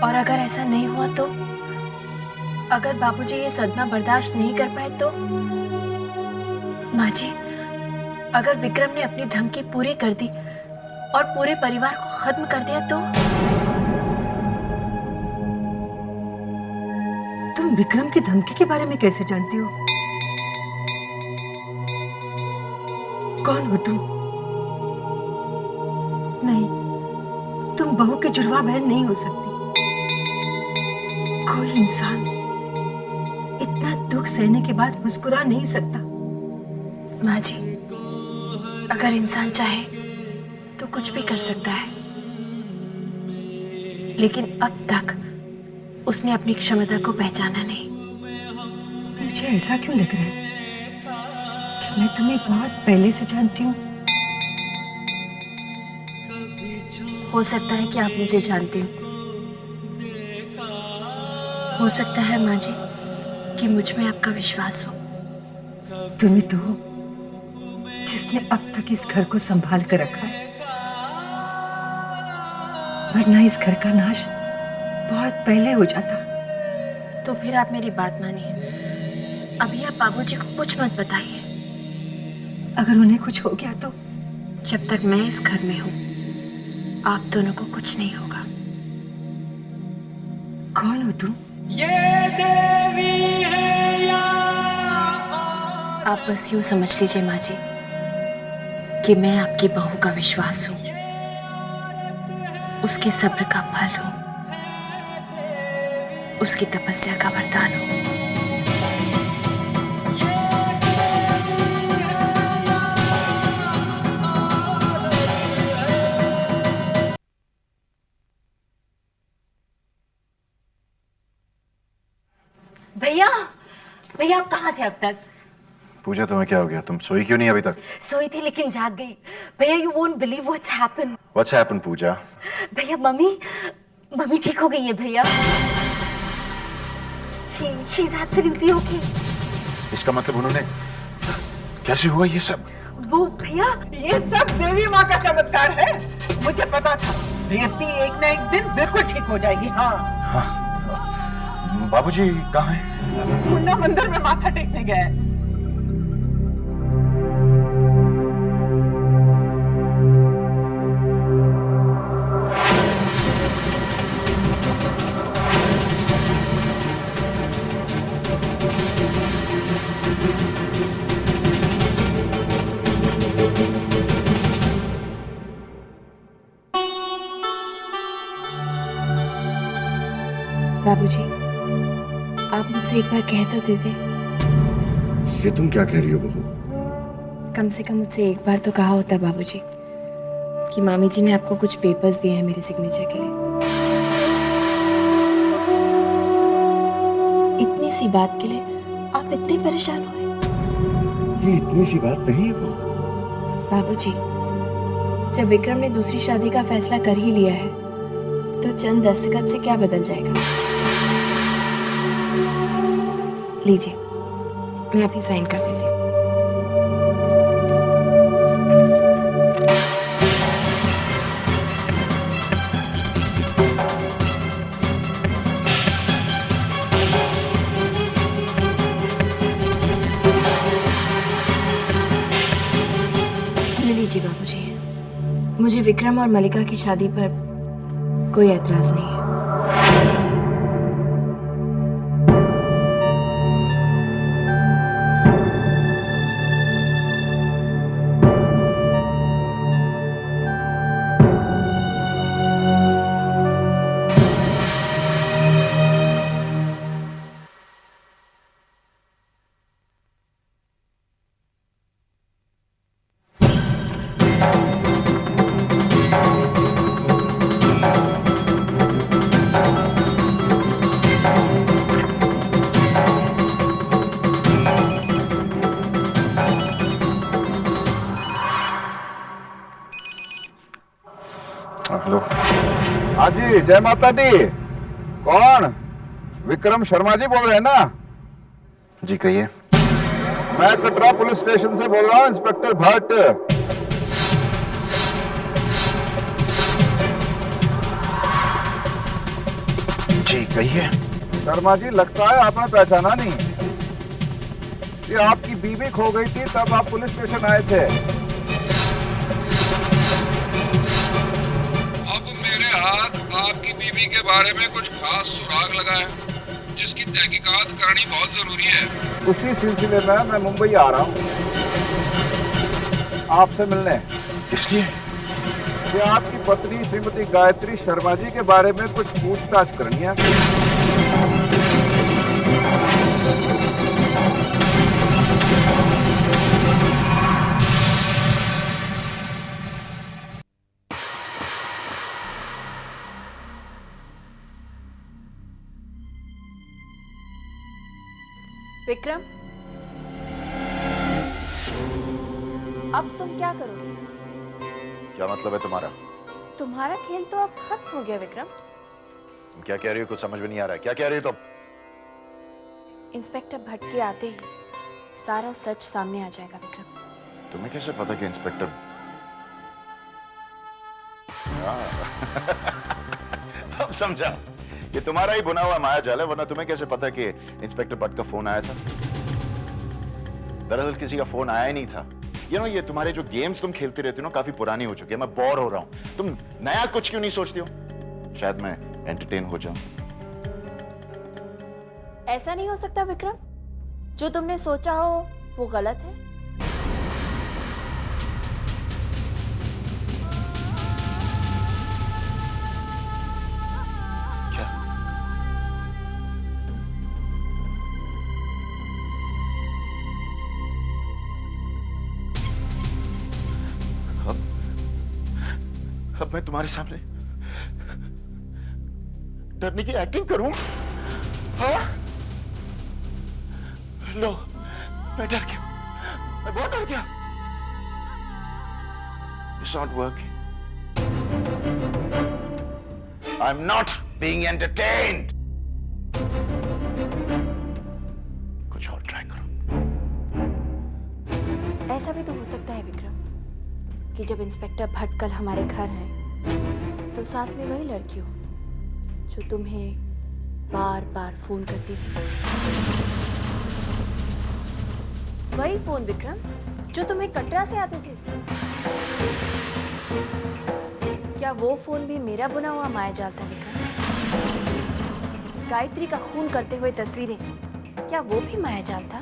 और अगर ऐसा नहीं हुआ तो? अगर बाबूजी ये सदमा बर्दाश्त नहीं कर पाए तो? माँ जी, अगर विक्रम ने अपनी धमकी पूरी कर दी और पूरे परिवार को खत्म कर दिया तो? तुम विक्रम की धमकी के बारे में कैसे जानती हो? कौन हो तुम? नहीं, तुम बहू की जुड़वा बहन नहीं हो सकती। कोई इंसान इतना दुख सहने के बाद मुस्कुरा नहीं सकता। माँ जी, अगर इंसान चाहे तो कुछ भी कर सकता है, लेकिन अब तक उसने अपनी क्षमता को पहचाना नहीं। मुझे ऐसा क्यों लग रहा है कि मैं तुम्हें बहुत पहले से जानती हूँ। हो सकता है कि आप मुझे जानते हो। हो सकता है माँ जी कि मुझ में आपका विश्वास हो। तुम्हें तो हो जिसने अब तक इस घर को संभाल कर रखा है, वरना इस घर का नाश बहुत पहले हो जाता। तो फिर आप मेरी बात मानिए। अभी आप बाबूजी को कुछ मत बताइए। अगर उन्हें कुछ हो गया तो? जब तक मैं इस घर में हूँ, आप दोनों को कुछ नहीं होगा। कौन हो तुम? ये देवी है या आप बस यूं समझ लीजिए माँ जी कि मैं आपकी बहू का विश्वास हूँ, उसके सब्र का फल हूँ, उसकी तपस्या का वरदान हूँ। भैया, भैया आप कहाँ थे अब तक? पूजा तुम्हें क्या हो गया? तुम सोई क्यों नहीं अभी तक? सोई थी लेकिन जाग गई। भैया you won't believe what's happened. What's happened, पूजा? भैया मम्मी ठीक हो गई है भैया। She is absolutely okay। इसका मतलब उन्होंने कैसे हुआ ये सब? वो भैया ये सब देवी माँ का चमत्कार है। मुझे पता था रेवती एक न एक दिन बिल्कुल ठीक हो जाएगी। हाँ। बाबूजी कहाँ हैं? मुन्ना मंदिर में माथा टेकने गया है। बाबूजी, आप मुझसे एक बार कह तो देते। ये तुम क्या कह रही हो बहू? कम से कम मुझसे एक बार तो कहा होता बाबूजी कि मामी जी ने आपको कुछ पेपर्स दिए हैं मेरे सिग्नेचर के लिए। इतनी सी बात के लिए आप इतने परेशान हुए? ये इतनी सी बात नहीं है बहू। बाबूजी, जब विक्रम ने दूसरी शादी का फैसला कर ही लिया है तो चंद दस्तखत से क्या बदल जाएगा? लीजिए, मैं अभी साइन कर देती हूँ। ये लीजिए बाबूजी, मुझे विक्रम और मलिका की शादी पर कोई ऐतराज नहीं है। हेलो। हाँ जी, जय माता दी। कौन? विक्रम शर्मा जी बोल रहे हैं ना? जी कहिए। मैं कटरा पुलिस स्टेशन से बोल रहा हूँ, इंस्पेक्टर भट्ट। जी कहिए। शर्मा जी, लगता है आपने पहचाना नहीं। ये आपकी बीवी खो गई थी, तब आप पुलिस स्टेशन आए थे। आपकी बीवी के बारे में कुछ खास सुराग लगा है, जिसकी तहकीकात करनी बहुत जरूरी है। उसी सिलसिले में मैं मुंबई आ रहा हूँ आपसे मिलने। इसलिए कि आपकी पत्नी श्रीमती गायत्री शर्मा जी के बारे में कुछ पूछताछ करनी है। विक्रम, अब तुम क्या करोगे? क्या मतलब है तुम्हारा? तुम्हारा खेल तो अब खत्म हो गया विक्रम। तुम क्या कह रही हो? कुछ समझ में नहीं आ रहा है। क्या कह रही हो तुम? इंस्पेक्टर भट्ट के आते ही सारा सच सामने आ जाएगा विक्रम। तुम्हें कैसे पता कि इंस्पेक्टर अब समझा, ये तुम्हारा ही बुना हुआ माया जाल है, वरना तुम्हें कैसे पता कि इंस्पेक्टर भट्ट का फोन आया था? दरअसल किसी का फोन आया ही नहीं था। ये तुम्हारे जो गेम्स तुम खेलती रहती हो ना, काफी पुरानी हो चुकी है। मैं बोर हो रहा हूं। तुम नया कुछ क्यों नहीं सोचती हो? शायद मैं एंटरटेन हो जाऊं। ऐसा नहीं हो सकता विक्रम, जो तुमने सोचा हो वो गलत है। अब मैं तुम्हारे सामने डरने की एक्टिंग करूं? हाँ? लो, मैं डर गया। मैं बहुत डर गया। It's not working. I'm not being entertained. कुछ और ट्राई करो। ऐसा भी तो हो सकता है विक्रम कि जब इंस्पेक्टर भट्ट कल हमारे घर हैं तो साथ में वही लड़की हो जो तुम्हें बार बार फोन करती थी। वही फोन विक्रम जो तुम्हें कटरा से आते थे। क्या वो फोन भी मेरा बुना हुआ मायाजाल था विक्रम? गायत्री का खून करते हुए तस्वीरें, क्या वो भी मायाजाल था?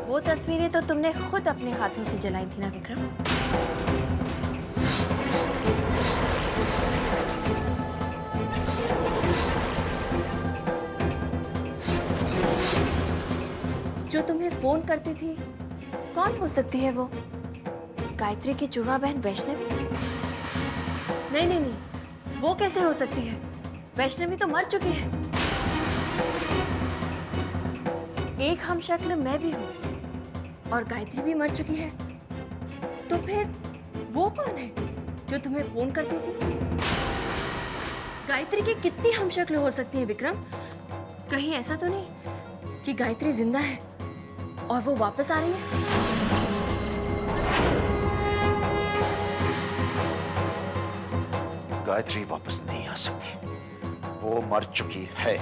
वो तस्वीरें तो तुमने खुद अपने हाथों से जलाई थी ना विक्रम? जो तुम्हें फोन करती थी कौन हो सकती है वो? गायत्री की जुड़वा बहन वैष्णवी? नहीं नहीं नहीं, वो कैसे हो सकती है? वैष्णवी तो मर चुकी है। एक हम शक्ल मैं भी हूं और गायत्री भी मर चुकी है। तो फिर वो कौन है जो तुम्हें फोन करती थी? गायत्री की कितनी हम शक्ल हो सकती है विक्रम? कहीं ऐसा तो नहीं कि गायत्री जिंदा है और वो वापस आ रही है? गायत्री वापस नहीं आ सकती, वो मर चुकी है।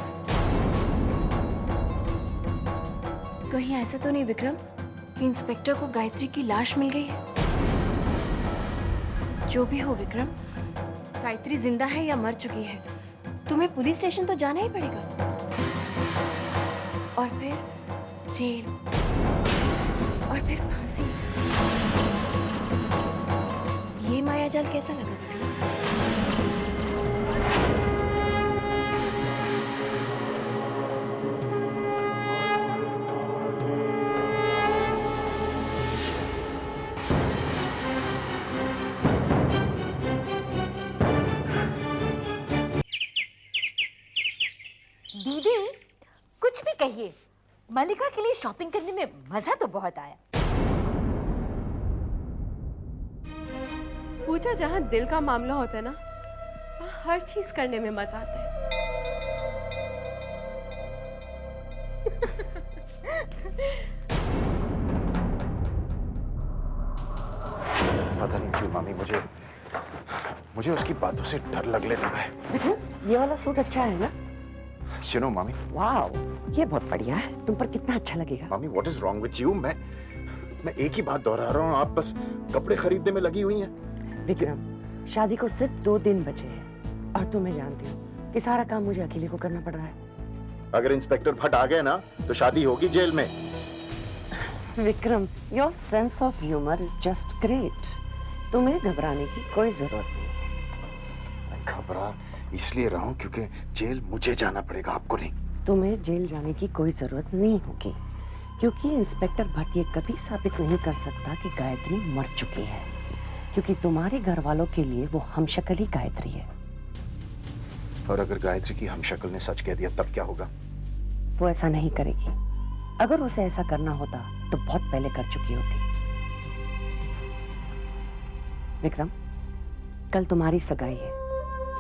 कहीं ऐसा तो नहीं विक्रम कि इंस्पेक्टर को गायत्री की लाश मिल गई है? जो भी हो विक्रम, गायत्री जिंदा है या मर चुकी है, तुम्हें पुलिस स्टेशन तो जाना ही पड़ेगा। और फिर जेल, और फिर फांसी। ये मायाजाल कैसा लगा विक्रम? दीदी कुछ भी कहिए, मलिका के लिए शॉपिंग करने में मजा तो बहुत आया। पूजा, जहाँ दिल का मामला होता है ना, वहाँ हर चीज करने में मजा आता है। पता नहीं क्यों मामी, मुझे उसकी बातों से डर लगने लगा है। ये वाला सूट अच्छा है ना? You know, मामी, वाओ, ये बहुत बढ़िया है। तुम पर कितना अच्छा लगेगा। मामी, what is wrong with you? मैं एक ही बात दोहरा रहा हूँ, आप बस कपड़े खरीदने में लगी हुई हैं। विक्रम, शादी को सिर्फ 2 दिन बचे हैं और तुम्हें जानती हो कि सारा काम मुझे अकेले को करना पड़ रहा है। अगर इंस्पेक्टर भट्ट आ गए ना तो शादी होगी जेल में। Vikram, your sense of humour is just great. तुम्हें घबराने की कोई जरूरत नहीं है। मैं घबरा इसलिए रहा हूं क्योंकि जेल मुझे जाना पड़ेगा, आपको नहीं। तुम्हें जेल जाने की कोई जरूरत नहीं होगी, क्योंकि इंस्पेक्टर भट्ट ये कभी साबित नहीं कर सकता कि गायत्री मर चुकी है, क्योंकि तुम्हारे घर वालों के लिए वो हमशक्ल ही गायत्री है। और अगर गायत्री की हमशक्ल ने सच कह दिया तब क्या होगा? वो ऐसा नहीं करेगी। अगर उसे ऐसा करना होता तो बहुत पहले कर चुकी होती। विक्रम, कल तुम्हारी सगाई है।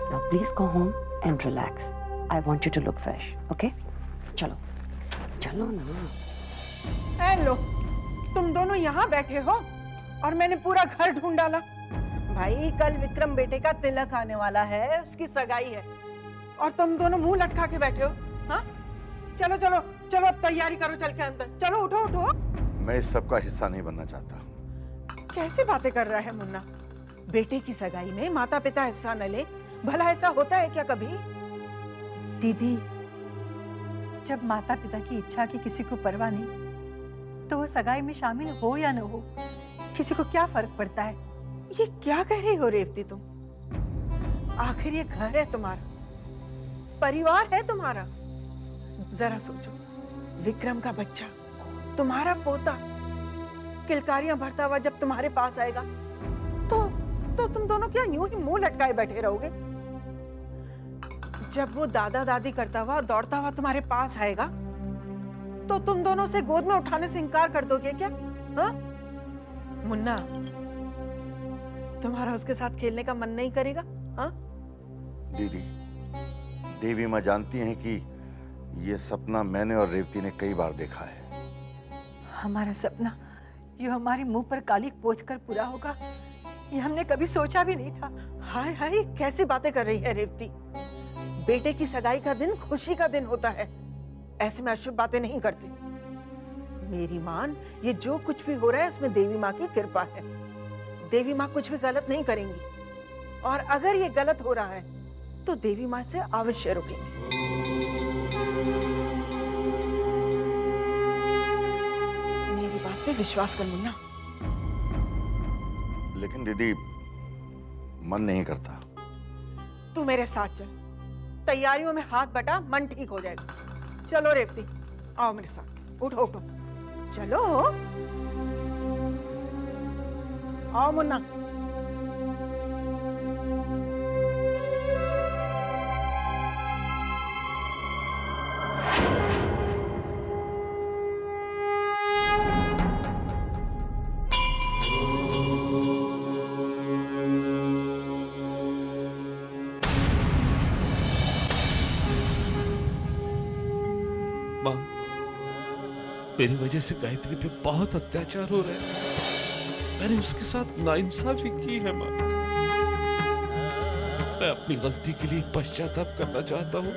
Now please go home and relax. I want you to look fresh, okay? चलो, चलो ना। हेलो, तुम दोनों यहाँ बैठे हो और मैंने पूरा घर ढूंढ डाला। भाई, कल विक्रम बेटे का तिलक आने वाला है, उसकी सगाई है, और तुम दोनों मुंह लटका के बैठे हो। हाँ, चलो चलो चलो, अब तैयारी करो, चल के अंदर चलो। उठो उठो। मैं इस सब का हिस्सा नहीं बनना चाहता। कैसे बातें कर रहा है मुन्ना? बेटे की सगाई में माता पिता हिस्सा न ले, भला ऐसा होता है क्या कभी? दीदी, जब माता पिता की इच्छा की किसी को परवाह नहीं, तो वो सगाई में शामिल हो या न हो, किसी को क्या फर्क पड़ता है? ये क्या कह रही हो रेवती तुम? आखिर ये घर है तुम्हारा, परिवार है तुम्हारा। जरा सोचो, विक्रम का बच्चा, तुम्हारा पोता, किलकारियां भरता हुआ जब तुम्हारे पास आएगा तो तुम दोनों क्या यूं ही मुंह लटकाए बैठे रहोगे? जब वो दादा दादी करता हुआ दौड़ता हुआ तुम्हारे पास आएगा तो तुम दोनों से गोद में उठाने से इनकार कर दोगे क्या? हाँ? मुन्ना, तुम्हारा उसके साथ खेलने का मन नहीं करेगा? हाँ? दीदी, देवी माँ जानती हैं कि ये सपना मैंने और रेवती ने कई बार देखा है। हमारा सपना ये हमारे मुंह पर कालिक पोंछ कर पूरा होगा, ये हमने कभी सोचा भी नहीं था। हाय हाय, कैसी बातें कर रही है रेवती? बेटे की सगाई का दिन खुशी का दिन होता है, ऐसे में अशुभ बातें नहीं करते। मेरी मान, ये जो कुछ भी हो रहा है उसमें देवी माँ की कृपा है। देवी माँ कुछ भी गलत नहीं करेंगी, और अगर ये गलत हो रहा है तो देवी माँ से अवश्य रुकेंगी। मेरी बात पे विश्वास कर मुन्ना। लेकिन दीदी, मन नहीं करता। तू मेरे साथ चल, तैयारियों में हाथ बटा, मन ठीक हो जाएगा। चलो रेवती, आओ मेरे साथ, उठो उठो, चलो। आओ मुन्ना। माँ, मेरी वजह से गायत्री पे बहुत अत्याचार हो रहे हैं। मैंने उसके साथ नाइंसाफी की है माँ। मैं अपनी गलती के लिए पश्चाताप करना चाहता हूँ।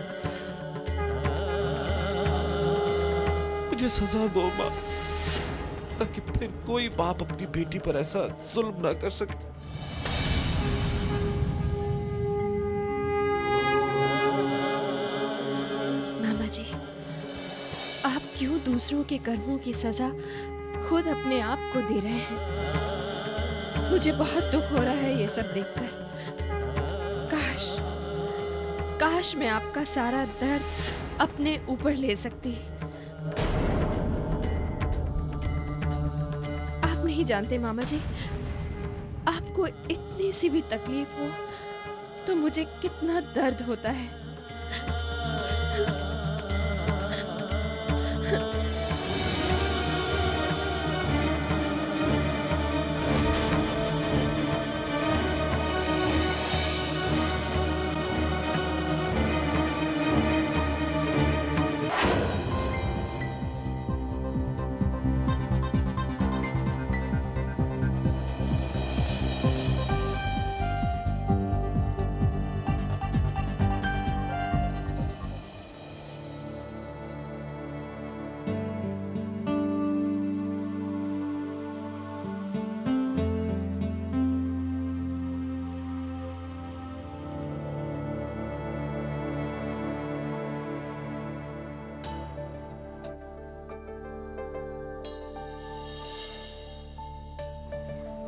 मुझे सजा दो माँ, ताकि फिर कोई बाप अपनी बेटी पर ऐसा जुल्म ना कर सके। मामा जी, आप क्यों दूसरों के कर्मों की सजा खुद अपने आप को दे रहे हैं? मुझे बहुत दुख हो रहा है ये सब देखकर। काश मैं आपका सारा दर्द अपने ऊपर ले सकती। आप नहीं जानते मामा जी, आपको इतनी सी भी तकलीफ हो तो मुझे कितना दर्द होता है।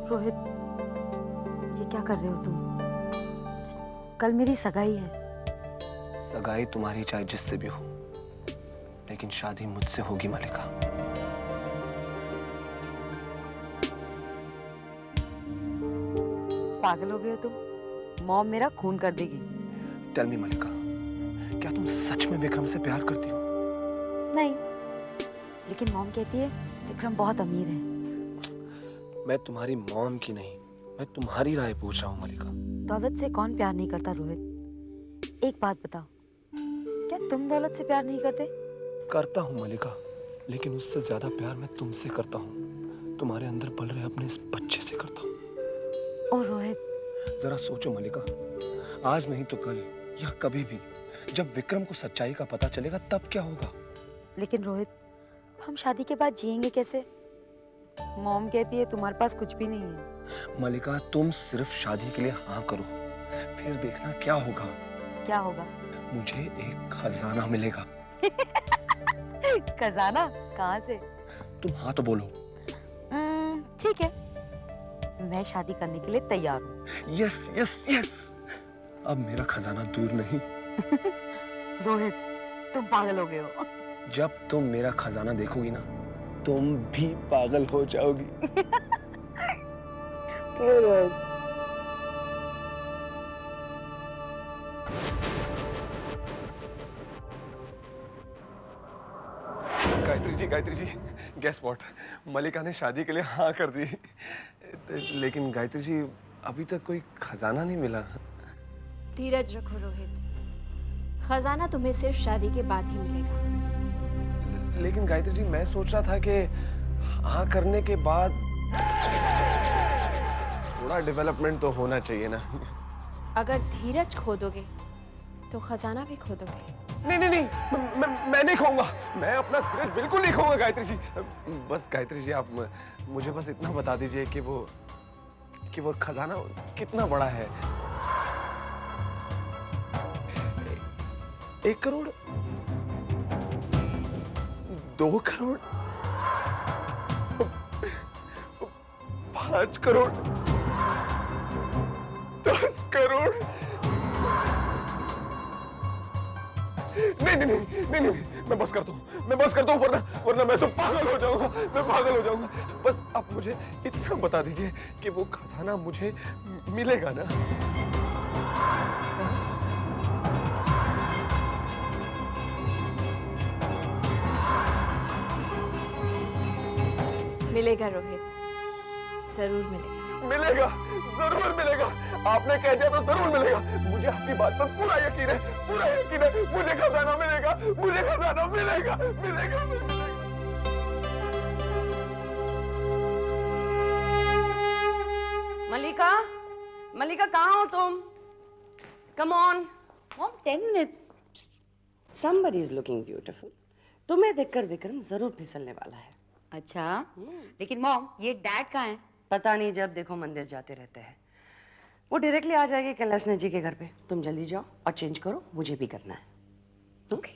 रोहित, ये क्या कर रहे हो तुम? कल मेरी सगाई है। सगाई तुम्हारी चाहे जिससे भी हो, लेकिन शादी मुझसे होगी मलिका। पागल हो गए हो तुम? मॉम मेरा खून कर देगी। टेल मी मलिका, क्या तुम सच में विक्रम से प्यार करती हो? नहीं, लेकिन मॉम कहती है विक्रम बहुत अमीर है। मैं तुम्हारी मॉम की नहीं, मैं तुम्हारी राय पूछ रहा हूँ मलिका। दौलत से कौन प्यार नहीं करता रोहित? एक बात बताओ, क्या तुम दौलत से प्यार नहीं करते? करता हूँ मलिका, लेकिन उससे ज्यादा प्यार मैं तुमसे करता हूँ। तुम्हारे अंदर पल रहे अपने इस बच्चे से करता हूँ। और रोहित, जरा सोचो मलिका, आज नहीं तो कल या कभी भी जब विक्रम को सच्चाई का पता चलेगा तब क्या होगा? लेकिन रोहित, हम शादी के बाद जिएंगे कैसे? मॉम कहती है तुम्हारे पास कुछ भी नहीं है। मलिका, तुम सिर्फ शादी के लिए हाँ करो, फिर देखना क्या होगा। क्या होगा? मुझे एक खजाना मिलेगा। खजाना? कहाँ से? तुम हाँ तो बोलो। ठीक है, मैं शादी करने के लिए तैयार हूँ। यस यस यस, अब मेरा खजाना दूर नहीं। रोहित, तुम पागल हो गए हो। जब तुम मेरा खजाना देखोगी ना, तुम भी पागल हो जाओगी। क्यों रोहित? Gayatri ji, guess what? मलिका ने शादी के लिए हाँ कर दी। लेकिन गायत्री जी, अभी तक कोई खजाना नहीं मिला। धीरज रखो रोहित, खजाना तुम्हें सिर्फ शादी के बाद ही मिलेगा। लेकिन गायत्री जी, मैं सोच रहा था कि हाँ करने के बाद थोड़ा डेवलपमेंट तो होना चाहिए ना। अगर धीरज खो दोगे तो खजाना भी खो दोगे। नहीं, मैं नहीं खाऊंगा। मैं अपना धीरज बिल्कुल नहीं खाऊंगा गायत्री जी। बस गायत्री जी, आप मुझे बस इतना बता दीजिए कि वो खजाना कितना बड़ा है। 1 करोड़, 2 करोड़, 5 करोड़, 10 करोड़। नहीं, मैं बस करता हूँ। मैं बस करता हूँ, वरना मैं तो पागल हो जाऊंगा, मैं पागल हो जाऊंगा। बस आप मुझे इतना बता दीजिए कि वो खजाना मुझे मिलेगा ना? मिलेगा रोहित, जरूर मिलेगा। मिलेगा, जरूर मिलेगा। आपने कह दिया तो जरूर मिलेगा। मुझे आपकी बात पर पूरा यकीन है, पूरा यकीन है। मुझे खजाना मिलेगा, मुझे खजाना मिलेगा, मिलेगा, मिलेगा। मलिका, मलिका कहाँ हो तुम? Come on. Mom 10 minutes. Somebody is looking beautiful. तुम्हें देखकर विक्रम जरूर फिसलने वाला है। अच्छा, लेकिन मॉम ये डैड कहाँ है? पता नहीं, जब देखो मंदिर जाते रहते हैं। वो डायरेक्टली आ जाएगी कैलाशनाथ जी के घर पे। तुम जल्दी जाओ और चेंज करो, मुझे भी करना है। Okay.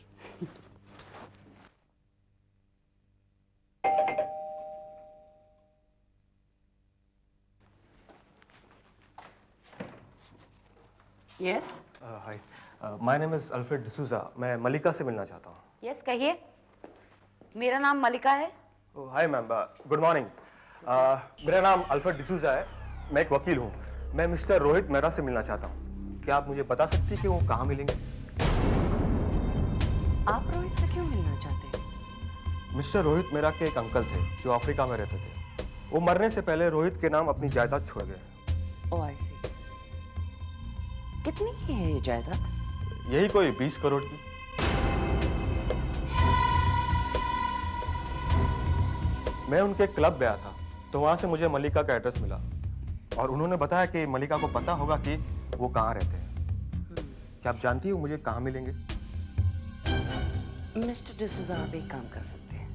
Yes, hi, my name is Alfred D'Souza. मैं मलिका से मिलना चाहता हूँ। यस कहिए। मेरा नाम मलिका है। Hi ma'am, good morning. मेरा नाम अल्फ्रेड डिसूजा है, मैं एक वकील हूँ। मैं मिस्टर रोहित मेहरा से मिलना चाहता हूँ। क्या आप मुझे बता सकती हैं कि वो कहाँ मिलेंगे? आप रोहित से क्यों मिलना चाहते हैं? मिस्टर रोहित मेहरा के एक अंकल थे जो अफ्रीका में रहते थे। वो मरने से पहले रोहित के नाम अपनी जायदाद छोड़ गए। ओह आई सी। कितनी की है ये जायदाद? यही कोई 20 करोड़ की। मैं उनके क्लब गया था तो वहां से मुझे मलिका का एड्रेस मिला और उन्होंने बताया कि मलिका को पता होगा कि वो कहाँ रहते हैं। क्या आप जानती हो मुझे कहाँ मिलेंगे? मिस्टर डिसूजा, आप एक काम कर सकते हैं,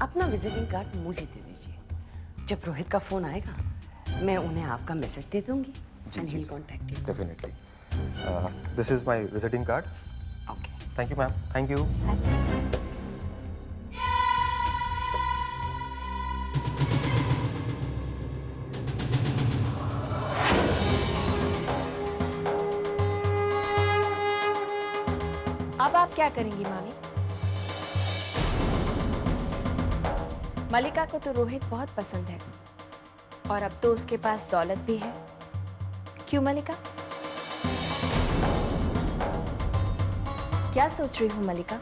अपना विजिटिंग कार्ड मुझे दे दीजिए। जब रोहित का फोन आएगा मैं उन्हें आपका मैसेज दे दूंगी। जी, definitely. This is my visiting card. Okay, thank you ma'am. Thank you. अब आप क्या करेंगी मामी? मलिका को तो रोहित बहुत पसंद है और अब तो उसके पास दौलत भी है। क्यों मलिका? क्या सोच रही हो मलिका?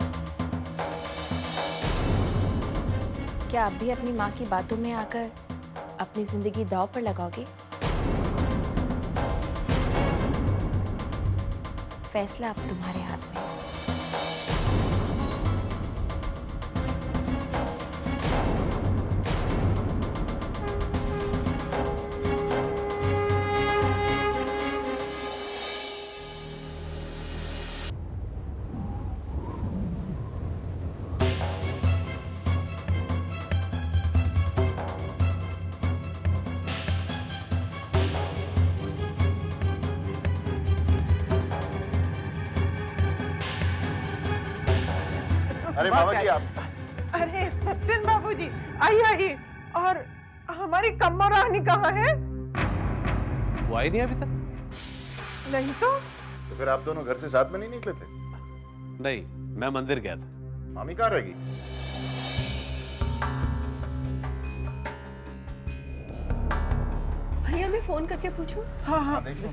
क्या आप भी अपनी माँ की बातों में आकर अपनी जिंदगी दांव पर लगाओगे? फैसला अब तुम्हारे हाथ में है। अरे बाबा जी आप। अरे सत्यन बाबूजी, आइए आइए। और हमारी कम्मा रानी कहाँ है? वो आई नहीं अभी तक? नहीं तो फिर आप दोनों घर से साथ में नहीं निकले थे? नहीं, मैं मंदिर गया था। मामी कहाँ रहेगी? भैया मैं फोन करके पूछूं? हाँ हाँ देख लो।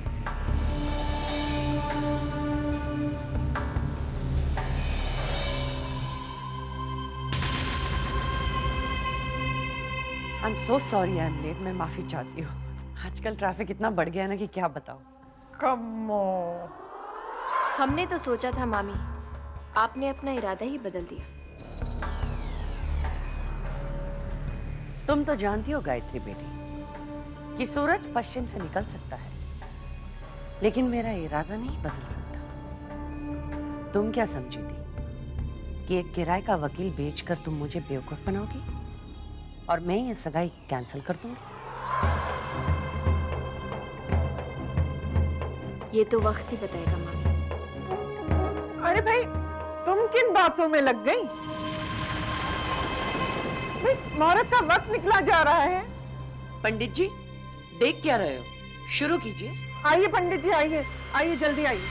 I am so sorry, I am late. मैं माफी चाहती हूँ। आजकल ट्रैफिक इतना बढ़ गया है ना कि क्या बताओ। कम्मो। हमने तो सोचा था मामी, आपने अपना इरादा ही बदल दिया। तुम तो जानती हो गायत्री बेटी कि सूरज पश्चिम से निकल सकता है, लेकिन मेरा इरादा नहीं बदल सकता। तुम क्या समझी थी कि एक किराए का वकील बेचकर तुम मुझे बेवकूफ बनाओगी और मैं ये सगाई कैंसिल कर दूंगी? ये तो वक्त ही बताएगा मामी। अरे भाई, तुम किन बातों में लग गई? भाई, मुहूर्त का वक्त निकला जा रहा है। पंडित जी देख क्या रहे हो? शुरू कीजिए। आइए पंडित जी, आइए आइए, जल्दी आइए।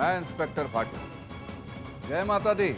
मैं इंस्पेक्टर पाटिल। जय माता दी।